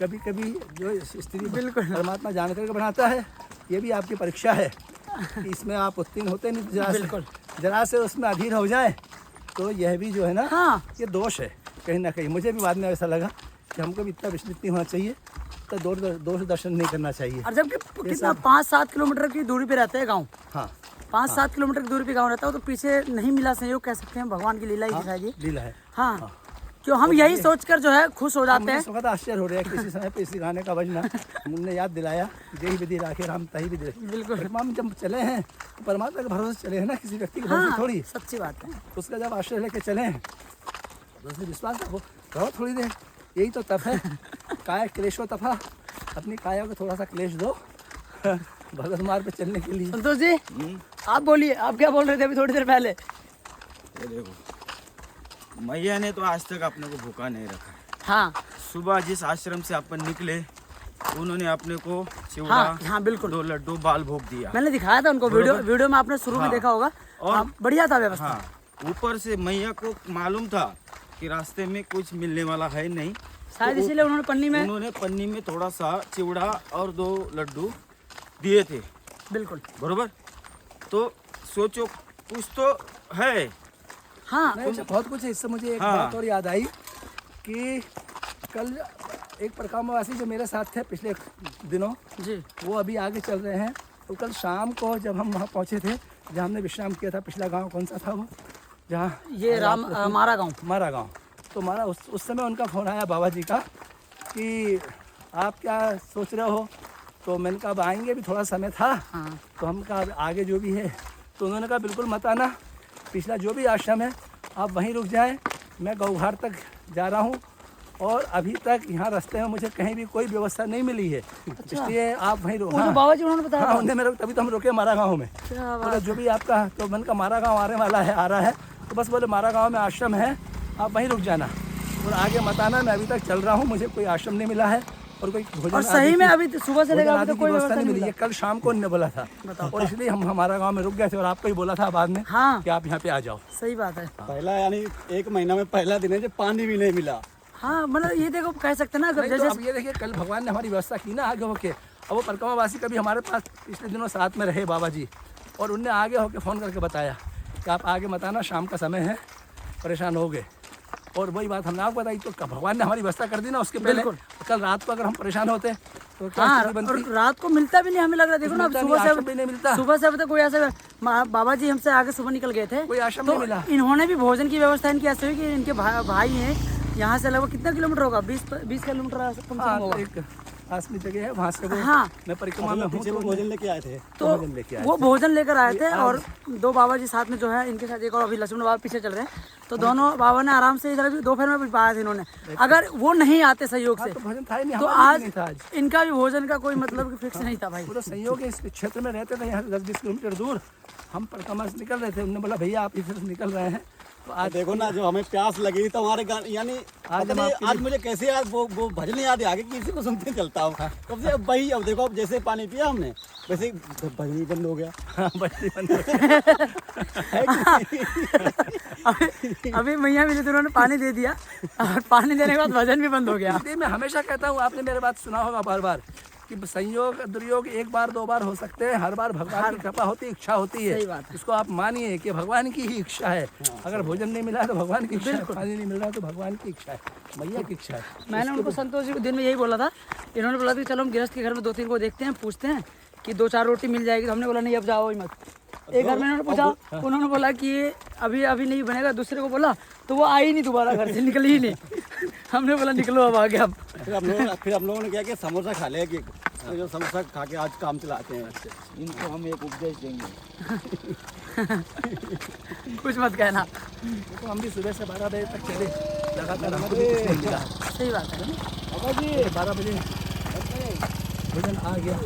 कभी कभी जो स्थिति बिल्कुल परमात्मा जान करके बनाता है, ये भी आपकी परीक्षा है कि इसमें आप उत्तीर्ण होते नहीं, बिल्कुल जरा से उसमें अधीर हो जाए तो यह भी जो है ना, हाँ ये दोष है कहीं ना कहीं। मुझे भी बाद में ऐसा लगा कि हमको भी इतना विचलित नहीं होना चाहिए, तो दोष दर्शन नहीं करना चाहिए। और जबकि कितना 5-7 किलोमीटर की दूरी पे रहते हैं गाँव। हाँ 5-7 किलोमीटर की दूरी पे गाँव रहता है, तो पीछे नहीं मिला संयोग कह सकते हैं, भगवान की लीला ही दिखाई। लीला है। हाँ क्यों हम यही सोचकर जो है खुश हो जाते हैं। इस वक्त आश्चर्य हो रहा है कि इसी समय पे इसी गाने का बजना मुझे याद दिलाया, जय विधि राखे राम ताई विधि। बिल्कुल। हम जब चले हैं तो परमात्मा के भरोसे चले हैं ना, किसी व्यक्ति के भरोसे थोड़ी। सच्ची बात है। उसका जब आश्रय लेके चले तो उसने विश्वास रखो, रहो थोड़ी देर, यही तो तप है। काय क्लेशो तफा, अपनी काया को थोड़ा सा क्लेश दो भगत मार्ग पे चलने के लिए। संतोष जी आप बोलिए, आप क्या बोल रहे थे अभी थोड़ी देर पहले? ये देखो, मैया ने तो आज तक अपने को भूखा नहीं रखा है। हाँ सुबह जिस आश्रम से अपन निकले, उन्होंने अपने को चिवड़ा, हाँ बिल्कुल 2 लड्डू बाल भोग दिया। मैंने दिखाया था उनको, वीडियो में आपने शुरू में देखा होगा। और बढ़िया था व्यवस्था। हाँ, ऊपर से मैया को मालूम था कि रास्ते में कुछ मिलने वाला है नहीं, शायद इसीलिए उन्होंने पन्नी में थोड़ा सा चिवड़ा और 2 लड्डू दिए थे। बिल्कुल बरोबर। तो सोचो कुछ तो है। हाँ नहीं, अच्छा, बहुत कुछ है। इससे मुझे एक हाँ। बात और याद आई कि कल एक परिक्रमावासी जो मेरे साथ थे पिछले दिनों, जी वो अभी आगे चल रहे हैं। तो कल शाम को जब हम वहाँ पहुँचे थे जहाँ हमने विश्राम किया था, पिछला गांव कौन सा था वो, जहाँ ये मारा गाँव। मारा गांव। तो हमारा उस समय उनका फ़ोन आया बाबा जी का कि आप क्या सोच रहे हो। तो मैंने कहा अब आएंगे, अभी थोड़ा समय था। हाँ तो हम कहा आगे जो भी है, तो उन्होंने कहा बिल्कुल मत आना, पिछला जो भी आश्रम है आप वहीं रुक जाएं, मैं गौघाट तक जा रहा हूँ और अभी तक यहाँ रास्ते में मुझे कहीं भी कोई व्यवस्था नहीं मिली है, इसलिए आप वहीं रुको। वो जो बाबा जी उन्होंने बताया हाँ, था। उन्होंने मेरे, तभी तो हम रुके मारा गाँव में। क्या बोले जो भी आपका, तो मन का मारा गाँव आने वाला है, आ रहा है, तो बस बोले मारा गाँव में आश्रम है, आप वहीं रुक जाना और आगे मत आना, मैं अभी तक चल रहा हूँ, मुझे कोई आश्रम नहीं मिला है और कोई भोजन और सही में अभी सुबह से लेकर भोजन अभी आदि तक की कोई व्यवस्था नहीं मिली मिला। है। कल शाम को उन्होंने बोला था और इसलिए हम हमारा गांव में रुक गए थे और आपको ही बोला था बाद में हाँ कि आप यहाँ पे आ जाओ। सही बात है। पहला यानी 1 महीना में पहला दिन है जब पानी भी नहीं मिला। हाँ मतलब ये देखो कह सकते हैं ना, नहीं, तो जैसे अब ये देखिए कल भगवान ने हमारी व्यवस्था की ना आगे होके। अब वो परिक्रमावासी कभी हमारे पास पिछले दिनों साथ में रहे बाबा जी, और उनने आगे होके फ़ोन करके बताया कि आप आगे मत आना, शाम का समय है, परेशान हो गए। और वही बात हमने आपको बताई, तो भगवान ने हमारी व्यवस्था कर दी ना उसके पहले। कल रात को अगर हम परेशान होते तो क्या हाँ, स्थिति बनती? और रात को मिलता भी नहीं, हमें लग रहा है देखो ना, अब आश्रम भी नहीं मिलता। सुबह से अब तक कोई ऐसे बाबा जी हमसे आगे सुबह निकल गए थे, कोई आश्रम तो नहीं मिला। इन्होंने भी भोजन की व्यवस्था इनकी ऐसे हुई कि इनके भाई हैं यहाँ से लगभग कितना किलोमीटर होगा, 20 किलोमीटर कम से कम हाँ, होगा। एक पास में जगह है, वहाँ से वो हाँ। मैं परिक्रमा में हूँ, पीछे वो भोजन लेके आए थे। तो भोजन लेके आए वो भोजन लेकर आए थे और 2 बाबा जी साथ में जो है, इनके साथ एक और अभी लक्ष्मण बाबा पीछे चल रहे हैं, तो दोनों बाबा ने आराम से इधर भी दोपहर में भी पाया था इन्होंने। अगर वो नहीं आते सहयोग से तो भोजन था ही नहीं, तो हमारा भी आज नहीं था आज। इनका भी भोजन का कोई मतलब फिक्स नहीं था भाई। पूरा संयोग है, इस क्षेत्र में रहते थे यहाँ से 10-20 किलोमीटर दूर। हम परिक्रमा से निकल रहे थे, उन्होंने बोला भैया आप इधर से निकल रहे हैं, आज देखो ना, जो हमें प्यास लगी तो हमारे यानी आज हम आपके आज मुझे कैसे याद वो भजन याद आ गए कि इसी को सुनते चलता हूँ कब से। अब वही, अब देखो, अब जैसे पानी पिया हमने वैसे भजन भी बंद हो गया। हाँ, बच्चे बंद हो अभी मैया मिली तो उन्होंने पानी दे दिया और पानी देने के बाद भजन भी बंद हो गया। इसलिए मैं हमेशा कहता हूँ, आपने मेरे बात सुना होगा बार बार, कि संयोग दुर्योग एक बार दो बार हो सकते हैं, हर बार भगवान की कृपा होती, इच्छा होती है। सही बात है। इसको आप मानिए कि भगवान की ही इच्छा है। अगर भोजन नहीं मिला है तो भगवान की इच्छा है, पानी नहीं मिल रहा है तो भगवान की इच्छा है, मैया की इच्छा है। मैंने उनको संतोष जी को दिन में यही बोला था। इन्होंने बोला कि चलो हम गृहस्थ के घर में 2-3 को देखते हैं, पूछते हैं कि 2-4 रोटी मिल जाएगी। तो हमने बोला नहीं, अब जाओ ही मत। एक घर में इन्होंने पूछा, उन्होंने बोला कि अभी नहीं बनेगा। दूसरे को बोला तो वो आई नहीं, दोबारा घर से निकली ही नहीं। हमने बोला निकलो अब आगे। अब फिर हम लोगों ने क्या किया, समोसा खा लिया कि जो समोसा खा के आज काम चलाते हैं। इनको हम एक उपदेश देंगे। कुछ मत कहना। तो हम भी सुबह से 12 बजे तक चले, लगातार हमको भी कुछ नहीं मिला। सही बात है। 12 बजे भोजन आ गया।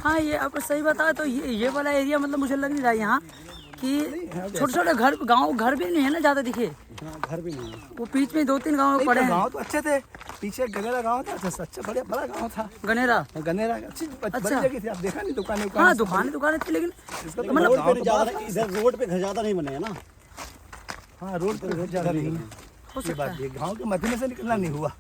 हाँ, ये आपको सही बताया तो ये वाला एरिया मतलब मुझे लग नहीं रहा यहाँ कि छोटे-छोटे घर, गांव घर भी नहीं है ना ज़्यादा दिखे। घर भी नहीं है। वो बीच में 2-3 गाँव पड़े हैं। गाँव तो अच्छे थे, पीछे गनेरा गाँव था, अच्छा बड़ा गाँव था गनेरा। गनेरा अच्छी बड़ी जगह थी। आप देखा नहीं, दुकानें हाँ, दुकानें थी, लेकिन मतलब इधर रोड पे घर ज्यादा नहीं बने हैं ना। हाँ, रोड पर घर ज्यादा नहीं है। हो ये सकता बात है। ये गाँव के मध्य में से निकलना नहीं हुआ।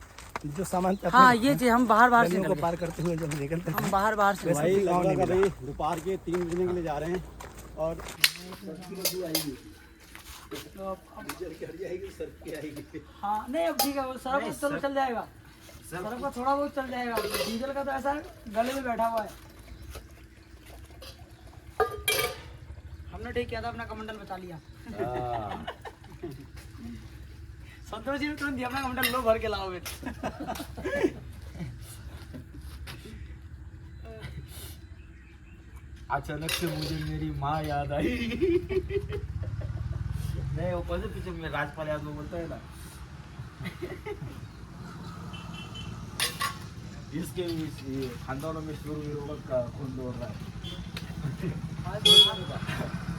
जो सामान अपने हाँ, ये चीज हम बाहर से गलियों को निकल पार करते हुए जब निकलते गए। हम बाहर से भाई लग रहा भाई दोपहर के 3 बजने के लिए जा रहे हैं और हाँ, नहीं अब ठीक है, वो सरफ तो चल जाएगा। सरफ का थोड़ा बहुत चल जाएगा, डीजल का तो ऐसा गले में बैठा हुआ है। हमने ठीक किया था, अपना कमंडल बचा लिया। संतोष जी ने तुरंत दिया अपना कमंडल, लो भर के लाओ बेटा। अचानक से मुझे मेरी माँ याद आई। नहीं, वो कौन से पीछे में राजपाल यादव बोलता है ना, इसके खानदानों में शुरू का खून दौड़ रहा है।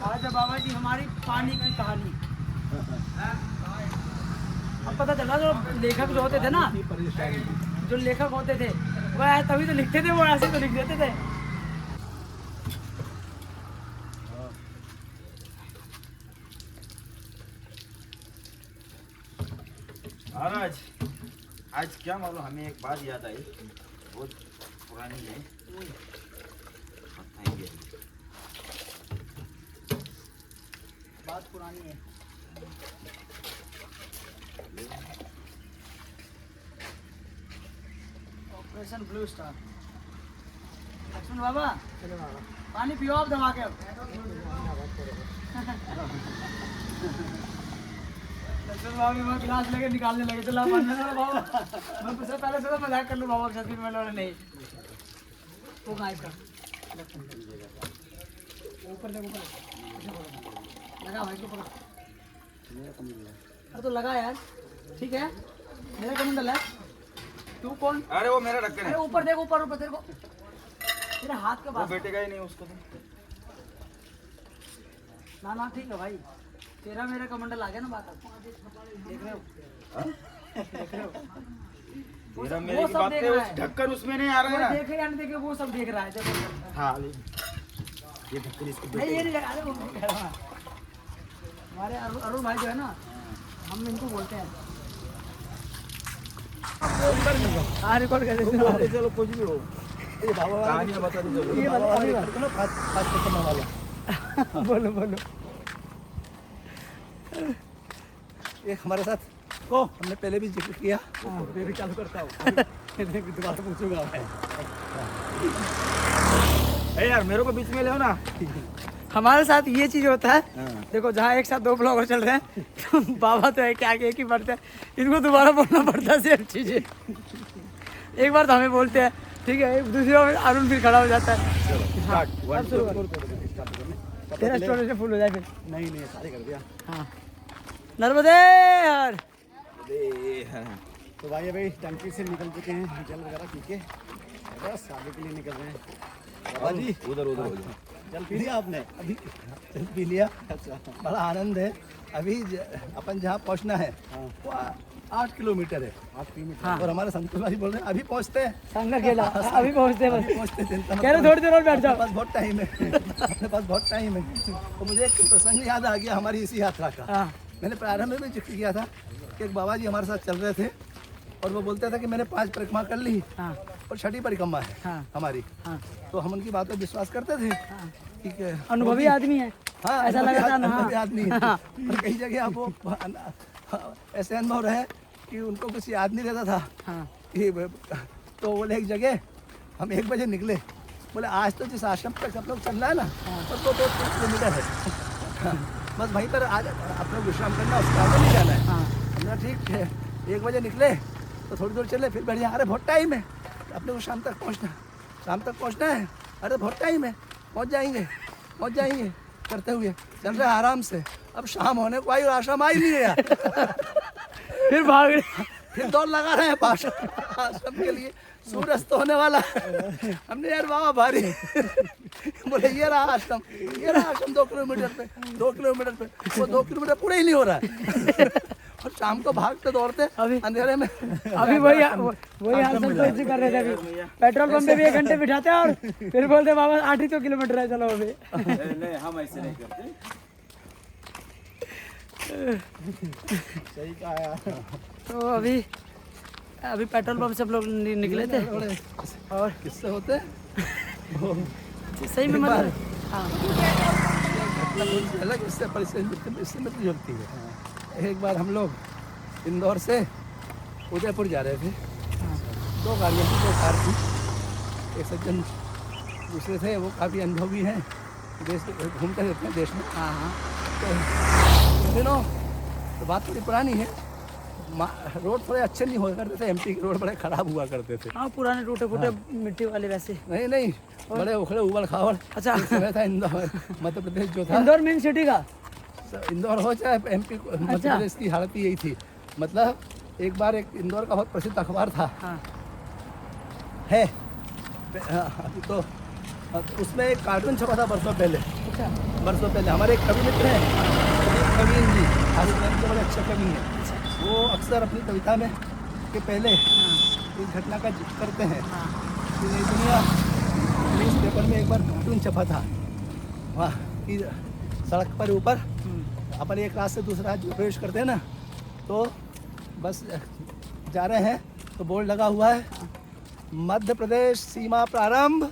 आज है बाबा जी हमारी पानी की कहानी। अब पता चला जो लेखक जो होते थे ना, जो लेखक होते थे वह तभी तो लिखते थे, वो ऐसे तो लिख देते थे। महाराज, आज क्या मालूम हमें एक बात याद आई, बहुत पुरानी है, बताएंगे। बात पुरानी है। Operation blue star. Lakshman Baba, चलो बाबा पानी पियो आप दबा के। अब लक्ष्मण बाबा ने गिलास लेके निकालने लगे, चला बाबा मैं उससे पहले से मजाक कर लूँ बाबा के साथ, फिर मैंने बोला नहीं वो गायब कर ऊपर ले, ऊपर लगा भाई को। अरे तो लगा यार, ठीक है मेरा कमंडल है। तू कौन? अरे वो मेरा ढक्कन अरे है, ऊपर देख, ऊपर ऊपर तेरे को, तेरे हाथ के वो पास। बैठेगा ही नहीं उसको। ना ना ठीक है भाई, तेरा मेरा कमंडल आ गया ना बात। आप देख रहे हो, देख रहे हो तेरा वो मेरे की सब बात देख है, रहा उस है। ढक्कन उसमें नहीं आ रहा है ना। देखे या नहीं देखे वो सब देख रहा है। देखो हाँ, ये ढक्कन इसको नहीं, ये नहीं लगा, अरे वो नहीं कह रहा। हमारे अरुण भाई जो है ना, हम इनको बोलते हैं। हाँ, रिकॉर्ड कर देते। चलो कुछ भी हो, ये बाबा वाला कहानियाँ बता दो। ये बाबा वाला करते ना, फास्ट करने वाला। बोलो बोलो। ये हमारे साथ को हमने पहले भी जिक्र किया, मैं भी चालू करता हूँ। दोबारा पूछूंगा मैं। ए यार, मेरे को बीच में ले आओ ना। हमारे साथ ये चीज होता है। देखो जहाँ एक साथ 2 ब्लॉगर चल रहे हैं तो बाबा तो है क्या एक ही पढ़ते हैं, इनको दोबारा बोलना पड़ता है सेम चीजें। एक बार तो हमें बोलते हैं, ठीक है, दूसरी बार अरुण फिर खड़ा हो जाता है। हाँ, अब शुरू कर। तेरा स्टोरेज फुल हो जाए फिर। नहीं नहीं, सारे कर दिया। हाँ, नर्मदे हर। तो भाई टंकी से निकल चुके हैं, जल वगैरह पी के बस आगे के लिए निकल रहे हैं। बाबा जी उधर उधर हो जाए। जल पी लिया आपने? अभी जल पी लिया। बड़ा आनंद है। अभी अपन जहाँ पहुँचना है वो 8 किलोमीटर है। 8 किलोमीटर। हाँ। और हमारे संतोष भाई बोल रहे हैं अभी पहुँचते हैं। संग अकेला अभी पहुँचते बस। पहुँचते चिंता मत कह रहे करो। थोड़ी देर और बैठ जाओ। अपने पास बहुत टाइम है। अपने पास बहुत टाइम है। तो मुझे एक प्रसंग याद आ गया हमारी इसी यात्रा का। हाँ मैंने प्रारंभ में भी जिक्र किया था कि एक बाबा जी हमारे साथ चल रहे थे और वो बोलते थे कि मैंने 5 परिक्रमा कर ली हाँ और 6ठी परिक्रमा है हाँ हमारी। हाँ तो हम उनकी बात पर विश्वास करते थे। ठीक है, अनुभवी आदमी है। हाँ ऐसा अनुभवी लगा था ना, अनुभवी हाँ। आदमी है। और कई जगह आप वो ऐसे अनुभव रहे कि उनको कुछ याद नहीं रहता था हाँ कि तो बोले एक जगह हम 1 बजे निकले। बोले आज तो जिस आश्रम तक सब लोग चलना है ना बस वो 2-3 किलोमीटर है। हाँ, बस वहीं पर आज आप लोग विश्राम करना, उसके आगे नहीं जाना है। हाँ हमने ठीक है 1 बजे निकले तो थोड़ी दूर चले, फिर बढ़िया अरे बहुत टाइम है अपने को शाम तक पहुंचना है। अरे बहुत टाइम है, पहुंच जाएंगे करते हुए चल रहे आराम से। अब शाम होने को आई और आश्रम आ ही नहीं गया। फिर भाग रहे। फिर दौड़ लगा रहे हैं आश्रम के लिए। सूर्य अस्त होने वाला। हमने यार बाबा भारी। बोले ये रहा आश्रम 2 किलोमीटर पे। वो 2 किलोमीटर पूरा ही नहीं हो रहा है। और शाम को भागते दौड़ते अभी- अंधेरे में। अभी वही हाल सब तो ऐसे कर रहे थे। अभी पेट्रोल पंप पे भी 1 घंटे बिठाते हैं और फिर बोलते हैं बाबा 8 ही तो किलोमीटर है चलो अभी। नहीं हम ऐसे नहीं करते। सही कहा यार। तो अभी पेट्रोल पंप से हम लोग निकले थे और किससे होते सही में मतलब हाँ अलग इससे इससे मिलती जुलती है। एक बार हम लोग इंदौर से उदयपुर जा रहे थे। 2 गाड़ियाँ थी, 2 कार थी। एक सज्जन दूसरे थे, वो काफ़ी अनुभवी हैं, देश घूमते रहते हैं देश में। हाँ हाँ तो इन दिनों तो बात थोड़ी पुरानी है, रोड थोड़े अच्छे नहीं हुआ करते थे। एमपी के रोड बड़े खराब हुआ करते थे। हाँ पुराने टूटे फूटे मिट्टी वाले वैसे। नहीं बड़े उखड़े उबड़ खाबड़। अच्छा। एक समय था इंदौर मध्य प्रदेश जो था। इंदौर मेन सिटी का। इंदौर हो चाहे एमपी मध्य प्रदेश की हालत यही थी। मतलब एक बार एक इंदौर का बहुत प्रसिद्ध अखबार था हाँ है अभी तो उसमें एक कार्टून छपा था बरसों पहले। अच्छा हमारे एक कवि मित्र हैं कविन जी, हाजीगंज के बड़े अच्छे कवि हैं। वो अक्सर अपनी कविता में के पहले इस घटना का जिक्र करते हैं कि नई दुनिया न्यूज़ पेपर में एक बार कार्टून छपा था वहाँ कि सड़क पर ऊपर अपन एक रास्ते से दूसरा राज्य प्रवेश करते हैं ना, तो बस जा रहे हैं तो बोर्ड लगा हुआ है मध्य प्रदेश सीमा प्रारंभ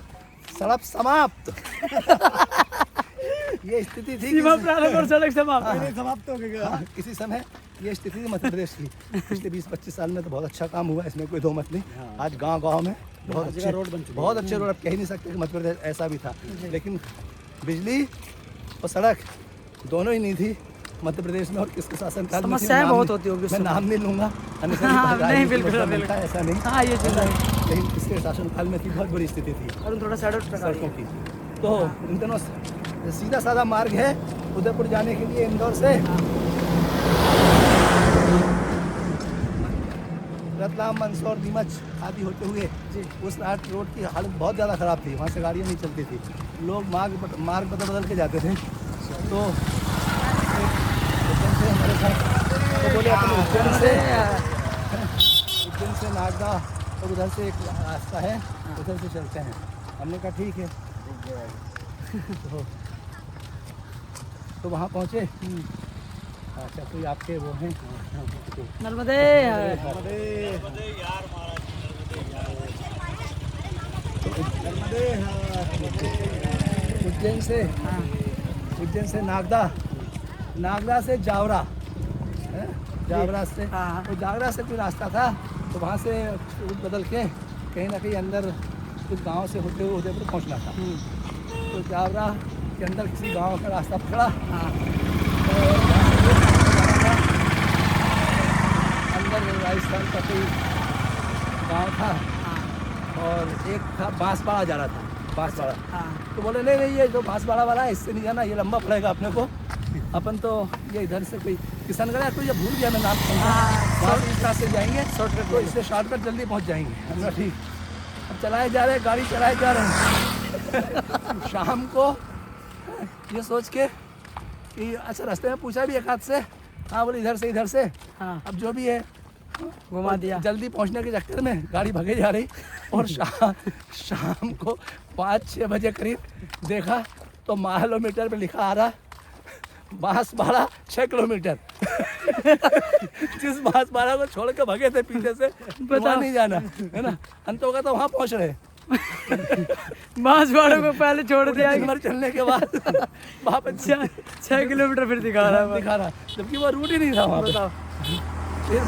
सड़क समाप्त। ये स्थिति थी सीमा प्रारंभ और सड़क समाप्त। समाप्त हो गया। हाँ, किसी समय ये स्थिति थी मध्य प्रदेश की। पिछले 20-25 साल में तो बहुत अच्छा काम हुआ, इसमें कोई दो मत नहीं। आज गांव में बहुत अच्छे रोड बन चुके हैं। बहुत अच्छे रोड, अब कह ही नहीं सकते कि मध्य प्रदेश ऐसा भी था। लेकिन बिजली और सड़क दोनों ही नहीं थी मध्य प्रदेश में। और किसके शासनकाल में थी, समस्याएं नाम बहुत नहीं- होती होगी उस मैं समय। नाम नहीं लूंगा, अन्यथा हाँ, ये नहीं, राजनीति बिल्कुल, मतलब बिल्कुल। मिलता है, ऐसा नहीं। हाँ ये चीज़ है। लेकिन किसके शासनकाल में थी, बहुत बुरी स्थिति थी और थोड़ा साइड सड़कों की। तो इन दिनों सीधा साधा मार्ग है उदयपुर जाने के लिए इंदौर से। रतलाम, मंदसौर, नीमच आदि होते हुए उस रोड की हालत बहुत ज़्यादा ख़राब थी। वहाँ से गाड़ियाँ नहीं चलती थी, लोग मार्ग बदल के जाते थे। तो उज्जैन से हमारे साथ तो बोले अपन उज्जैन से नागदा और उधर से एक रास्ता है, उधर से चलते हैं। हमने कहा ठीक है। तो वहाँ पहुँचे। अच्छा कोई आपके वो हैं नर्मदे उज्जैन से नागदा से जावरा है? जावरा से हाँ। तो जावरा से कोई रास्ता था, तो वहाँ से रूट बदल के कहीं ना कहीं अंदर कुछ गांव से होते हुए उदयपुर पहुँचना था। तो जावरा के अंदर किसी गांव का रास्ता पकड़ा। अंदर राजस्थान का कोई गांव था और एक था बांसवाड़ा जा रहा था, बांसवाड़ा। तो बोले नहीं ये जो बांसवाड़ा वाला है इससे नहीं जाना, ये लंबा पड़ेगा अपने को। अपन तो ये इधर से कोई किशनगढ़ है, तो ये भूल गया मैं नाम। वहाँ इस रास्ते जाएंगे शॉर्टकट, तो इससे शॉर्टकट जल्दी पहुँच जाएंगे। हमने ठीक अब चलाए जा रहे, गाड़ी चलाए जा रहे हैं। शाम को ये सोच के कि अच्छा रास्ते में पूछा भी एक हाथ से, हाँ बोले इधर से हाँ अब जो भी है घुमा दिया। जल्दी पहुंचने के चक्कर में गाड़ी भगे जा रही और शाम को 5-6 बजे करीब देखा तो किलोमीटर पे लिखा आ रहा बांसवाड़ा 6 किलोमीटर। जिस बांसवाड़ा को छोड़ के भगे थे पीछे से वहाँ नहीं जाना है ना, अंत होगा तो वहाँ पहुँच रहे। बांसवाड़ा को पहले छोड़ दिया, एक बार चलने के बाद वहाँ पे 6 किलोमीटर फिर दिखा रहा है। जबकि वो रूट ही नहीं था वहाँ पे। फिर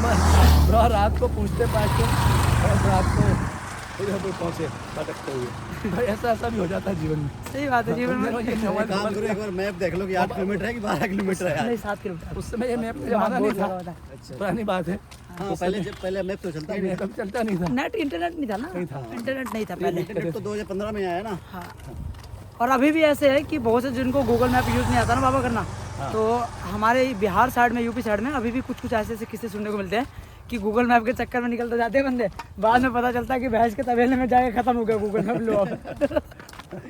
रात को पूछते पाछते और रात को उधर पे पहुँचे भटकते हुए। तो ऐसा भी हो जाता है जीवन में। सही बात है जीवन में। काम करो, एक बार मैप देख लो कि 8 किलोमीटर है कि 12 किलोमीटर है। नहीं 7 किलोमीटर। उस समय ये मैप का जमाना नहीं था, पुरानी बात है। हाँ, पहले मैप तो चलता ही नहीं मैप चलता नहीं था। नेट इंटरनेट नहीं था ना, इंटरनेट नहीं था पहले। इंटरनेट तो 2015 में आया ना। हाँ और अभी भी ऐसे है कि बहुत से जिनको गूगल मैप यूज़ नहीं आता ना बाबा करना, तो हमारे बिहार साइड में, यूपी साइड में अभी भी कुछ ऐसे किस्से सुनने को मिलते हैं कि गूगल मैप के चक्कर में निकलते जाते हैं बंदे, बाद में पता चलता है कि भैंस के तबेले में जाके खत्म हो गया गूगल मैप लोग।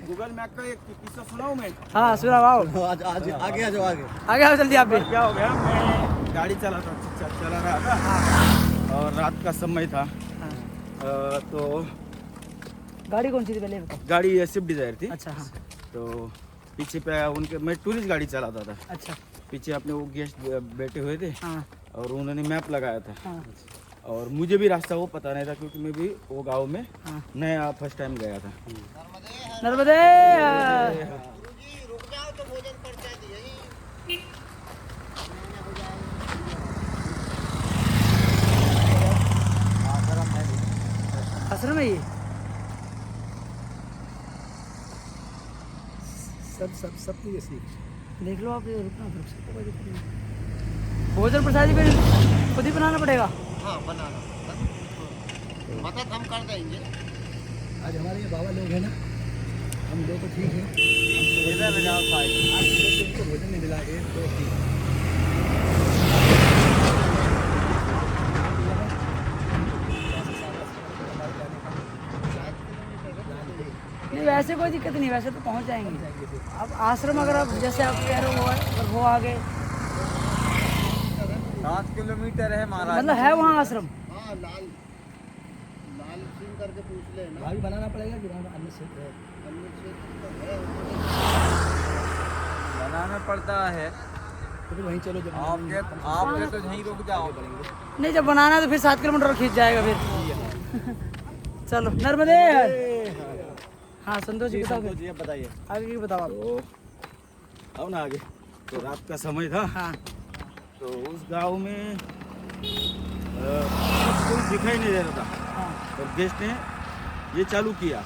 गूगल मैप का एक किस्सा सुनाऊं मैं? हाँ सुना वाओ, आज आगे आ जाओ आगे आओ जल्दी आप भी। क्या हो गया, मैं गाड़ी चला रहा था और रात का समय था। तो गाड़ी कौन सी थी पहले बताओ? गाड़ी स्विफ्ट डिजायर थी। अच्छा हाँ तो पीछे पे उनके, मैं टूरिस्ट गाड़ी चलाता था, अच्छा पीछे अपने वो गेस्ट बैठे हुए थे हाँ और उन्होंने मैप लगाया था हाँ और मुझे भी रास्ता वो पता नहीं था क्योंकि मैं भी वो गांव में हाँ। नया फर्स्ट टाइम गया था। नर्मदे। आश्रम है ये? सब की जैसी देख लो आप, ये रुकना रुक सकते, कोई दिक्कत नहीं। भोजन प्रसाद भी खुद ही बनाना पड़ेगा? हाँ बनाना मदद हम कर देंगे। आज हमारे ये बाबा लोग हैं ना, हम लोग तो ठीक है, हमको भोजन नहीं मिला। 1 2 3 नहीं वैसे कोई दिक्कत नहीं, वैसे तो पहुंच जाएंगे। अब आश्रम अगर आप जैसे आप कह रहे हो अगर वो आगे 7 किलोमीटर है महाराज। मतलब है वहाँ आश्रम? हाँ लाल सिंह करके पूछ लेना। भाई बनाना पड़ेगा कि अन्य से बनाना पड़ता है। तो फिर वहीं चलो, जब आपके तो यहीं रुक जाओ। नहीं जब बनाना है तो फिर 7 किलोमीटर खींच जाएगा फिर। चलो नर्मदे। हाँ संतोष जी बताओ, जी बताइए। आगे की बताओ आप। तो अब ना आगे तो रात का समय था। हाँ तो उस गांव में कुछ दिखाई नहीं दे रहा था हाँ और गेस्ट ने ये चालू किया,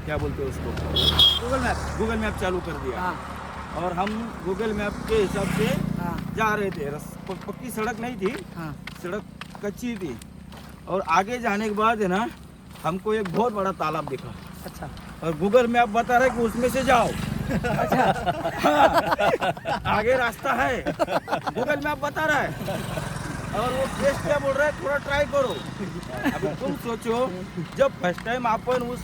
क्या बोलते हैं उसको, गूगल मैप चालू कर दिया। हाँ और हम गूगल मैप के हिसाब से हाँ जा रहे थे। पक्की सड़क नहीं थी, हाँ सड़क कच्ची थी। और आगे जाने के बाद है ना, हमको एक बहुत बड़ा तालाब दिखा अच्छा और गूगल मैप बता रहा है कि उसमें से जाओ। हाँ, आगे रास्ता है, गूगल मैप बता रहा है। और वो गेस्ट क्या बोल रहा है, थोड़ा ट्राई करो। अब तुम सोचो, जब फर्स्ट टाइम अपन उस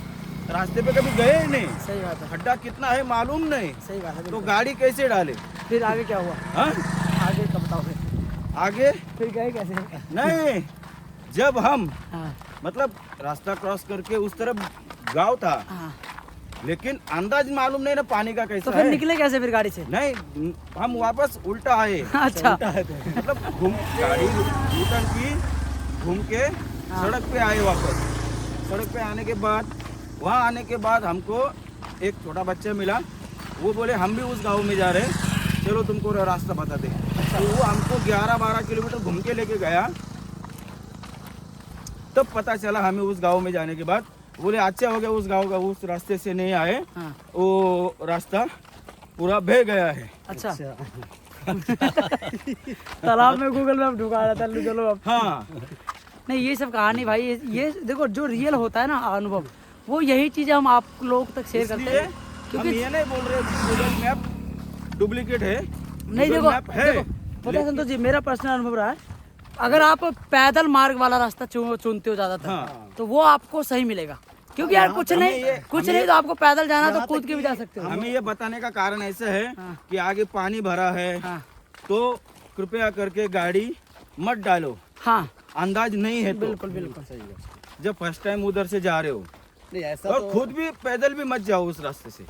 रास्ते पे कभी गए ही नहीं, सही बात है, खड्डा कितना है मालूम नहीं, सही बात है। तो गाड़ी कैसे डाले? फिर आगे क्या हुआ? हाँ? आगे का बताओ फिर। आगे फिर गए कैसे? नहीं, जब हम हाँ मतलब रास्ता क्रॉस करके उस तरफ गांव था, हाँ लेकिन अंदाज मालूम नहीं ना पानी का कैसा तो फिर है। निकले कैसे फिर गाड़ी से? नहीं, हम वापस उल्टा आए। अच्छा मतलब गाड़ी रिटर्न की, घूम के सड़क पे आए वापस। सड़क पे आने के बाद, वहाँ आने के बाद हमको एक छोटा बच्चा मिला। वो बोले हम भी उस गांव में जा रहे हैं, चलो तुमको रास्ता बता दे। तो वो हमको 11-12 किलोमीटर घूम के लेके गया। तब पता चला हमें उस गांव में जाने के बाद। बोले अच्छा हो गया उस गांव का, उस रास्ते से नहीं आए, हाँ वो रास्ता पूरा बह गया है। अच्छा तालाब में गूगल मैप ढुका रहा था। चलो अब हाँ, नहीं ये सब कहानी भाई, ये देखो जो रियल होता है ना अनुभव, वो यही चीजें हम आप लोग तक शेयर करते इसलिए हैं। हम क्योंकि ये नहीं बोल रहे गूगल मैप डुप्लीकेट है। नहीं Google देखो मैप है, पता है संतोष जी, मेरा पर्सनल अनुभव रहा है, अगर आप पैदल मार्ग वाला रास्ता चुनते हो ज्यादातर, हाँ। तो वो आपको सही मिलेगा। क्योंकि यार कुछ नहीं तो आपको पैदल जाना तो कूद के भी जा सकते हो। हमें ये बताने का कारण ऐसा है कि आगे पानी भरा है, हाँ तो कृपया करके गाड़ी मत डालो, हाँ अंदाज नहीं है तो। बिल्कुल बिल्कुल जब फर्स्ट टाइम उधर से जा रहे हो, नहीं ऐसा और तो खुद भी पैदल भी मत जाओ उस रास्ते से।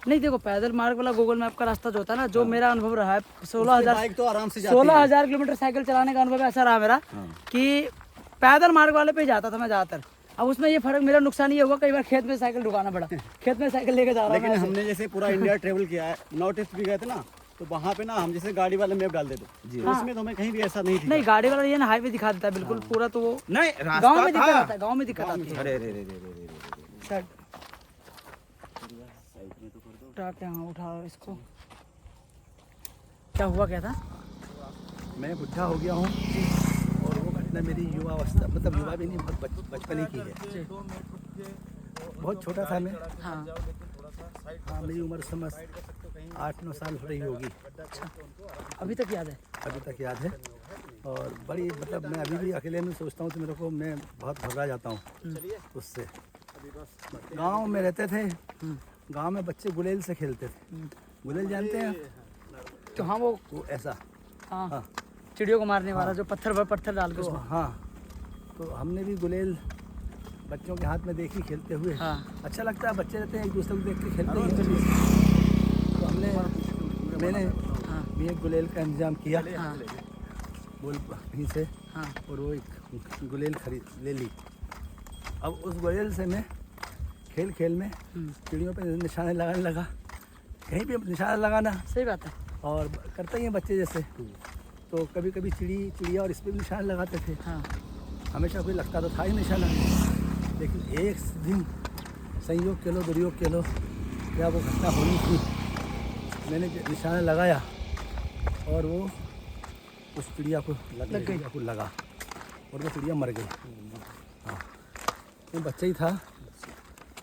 नहीं देखो पैदल मार्ग वाला गूगल मैप का रास्ता जो होता है ना, जो मेरा अनुभव रहा है 16,000 बाइक तो आराम से जाती है। 16,000 किलोमीटर साइकिल चलाने का अनुभव ऐसा रहा मेरा कि पैदल मार्ग वाले पे ही जाता था मैं ज़्यादातर। अब उसमें ये फर्क, मेरा नुकसान ये हुआ कई बार खेत में साइकिल रुकाना पड़ा, खेत में साइकिल लेके जा रहा लेकिन हूँ हमने जैसे पूरा इंडिया ट्रेवल किया है, नॉर्थ ईस्ट भी गए थे ना, तो वहाँ पे ना हम जैसे गाड़ी वाले मैप डाल देते, तो उसमें तो हमें कहीं भी ऐसा नहीं थी। नहीं गाड़ी वाला ये ना हाईवे दिखा देता है बिल्कुल पूरा, तो वो नहीं गाँव में रास्ता दिक्कत था। आता है, गाँव में दिक्कत आती है। अरे अरे अरे अरे अरे अरे। शर्ट उठा के, हाँ उठा इसको। क्या हुआ क्या था? मैं बुढ़ा हो गया हूँ और वो घटना मेरी युवा अवस्था, मतलब युवा भी नहीं, बहुत बचपन ही की है। बहुत छोटा था मैं। हाँ हाँ मेरी उम्र समझ 8-9 साल हो रही होगी। अच्छा, अभी तक याद है? अभी तक याद है। और बड़ी मतलब मैं अभी भी अकेले में सोचता हूँ तो मेरे को, मैं बहुत घबरा जाता हूँ उससे। गांव में रहते थे, गांव में बच्चे गुलेल से खेलते थे। गुलेल जानते हैं? तो हाँ वो ऐसा। हाँ हाँ चिड़ियों को मारने वाला जो पत्थर पर पत्थर डाल के तो उसमें। हाँ, तो हमने भी गुलेल बच्चों के हाथ में देखी खेलते हुए। हाँ अच्छा लगता है, बच्चे रहते हैं एक दूसरे को देख के खेलते हैं। तो मैंने हाँ भी एक गुलेल का इंतजाम किया, हाँ बोल कहीं से, हाँ और वो एक गुलेल खरीद ले ली। अब उस गुलेल से मैं खेल खेल में चिड़ियों पे निशाने लगाने लगा। कहीं भी निशाना लगाना, सही बात है। और करते ही हैं बच्चे जैसे। तो कभी कभी चिड़िया और इस पर भी निशान लगाते थे। हाँ हमेशा कोई लगता तो था ही निशाना, लेकिन एक दिन संयोग के लो दुर्योग के लो क्या वो घटना होनी थी। मैंने निशाना लगाया और वो उस चिड़िया को लगा और वो चिड़िया मर गई। हाँ मैं बच्चा ही था,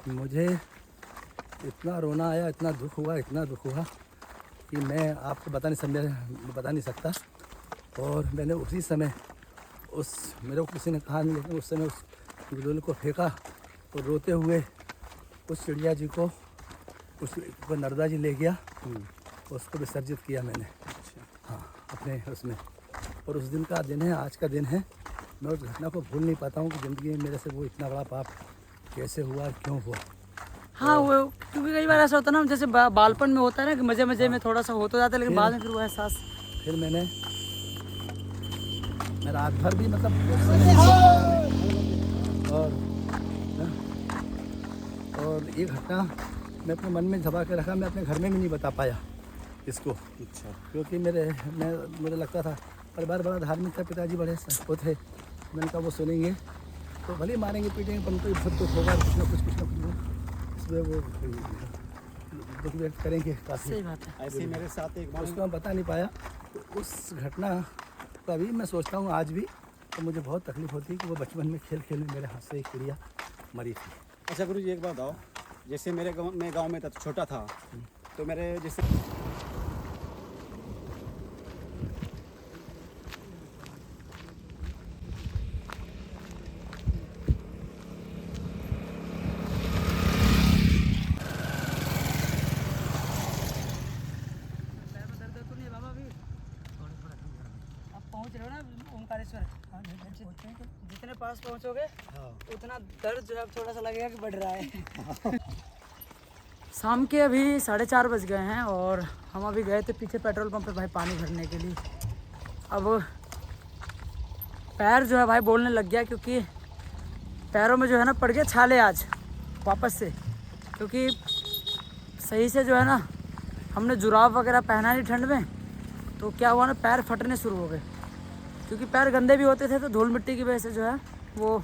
मुझे इतना रोना आया, इतना दुख हुआ कि मैं आपको बता नहीं सकता। और मैंने उसी समय मेरे को किसी ने कहा नहीं, लेकिन उस समय उस गुलेल को फेंका और रोते हुए उस चिड़िया जी को उसको नर्मदा जी ले गया, उसको विसर्जित किया मैंने। हाँ अपने उसमें। और उस दिन का दिन है, आज का दिन है। मैं उस घटना को भूल नहीं पाता हूँ कि ज़िंदगी में मेरे से वो इतना बड़ा पाप कैसे हुआ, क्यों हुआ। हाँ वो क्योंकि कई बार ऐसा होता है ना, जैसे बालपन में होता है ना कि मजे मजे में थोड़ा सा हो तो जाता है, लेकिन बाद में फिर वो एहसास। फिर मैं रात भर भी मतलब और ये घटना मैं अपने मन में दबा के रखा। मैं अपने घर में भी नहीं बता पाया इसको। अच्छा। क्योंकि मुझे लगता था, परिवार बड़ा धार्मिक था, पिताजी बड़े वो थे। मैंने कहा वो सुनेंगे तो भले मारेंगे पीटेंगे, पर उनको बहुत दुख होगा, कुछ ना कुछ इसमें वो दुख व्यक्त करेंगे काफ़ी। सही बात है। ऐसे ही मेरे साथ एक बार उसको मैं बता नहीं पाया। तो उस घटना को अभी मैं सोचता हूँ आज भी, तो मुझे बहुत तकलीफ होती है कि वो बचपन में खेल खेल में मेरे हाथ से एक चिड़िया मरी थी। अच्छा गुरु जी एक बात आओ, जैसे मेरे गाँव में छोटा था, तो मेरे जैसे पहुंच रहे हो ना ओमकारेश्वर, जितने पास पहुंचोगे उतना दर्द जो है थोड़ा सा लगेगा कि बढ़ रहा है। शाम के अभी 4:30 बज गए हैं और हम अभी गए थे पीछे पेट्रोल पंप पे भाई पानी भरने के लिए। अब पैर जो है भाई बोलने लग गया, क्योंकि पैरों में जो है ना पड़ गया छाले आज वापस से, क्योंकि सही से जो है ना हमने जुराब वगैरह पहना नहीं ठंड में, तो क्या हुआ ना पैर फटने शुरू हो गए। क्योंकि पैर गंदे भी होते थे तो धूल मिट्टी की वजह से जो है वो,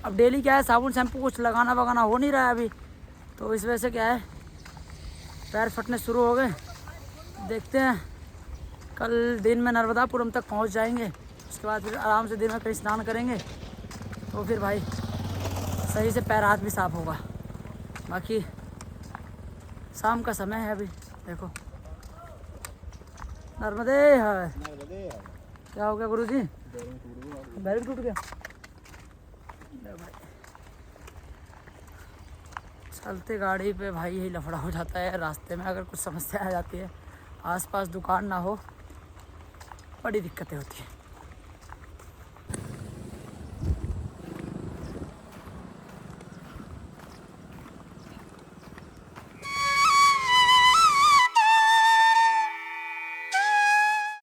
अब डेली क्या है साबुन शैम्पू कुछ लगाना वगाना हो नहीं रहा है अभी, तो इस वजह से क्या है पैर फटने शुरू हो गए। देखते हैं कल दिन में नर्मदापुरम तक पहुंच जाएंगे, उसके बाद फिर आराम से दिन में कहीं स्नान करेंगे, तो फिर भाई सही से पैर हाथ भी साफ होगा। बाकी शाम का समय है अभी, देखो नर्मदे है। क्या हो गया गुरुजी? बैरिंग टूट गया। ले भाई चलते गाड़ी पे भाई यही लफड़ा हो जाता है। रास्ते में अगर कुछ समस्या आ जाती है, आसपास दुकान ना हो, बड़ी दिक्कतें होती हैं।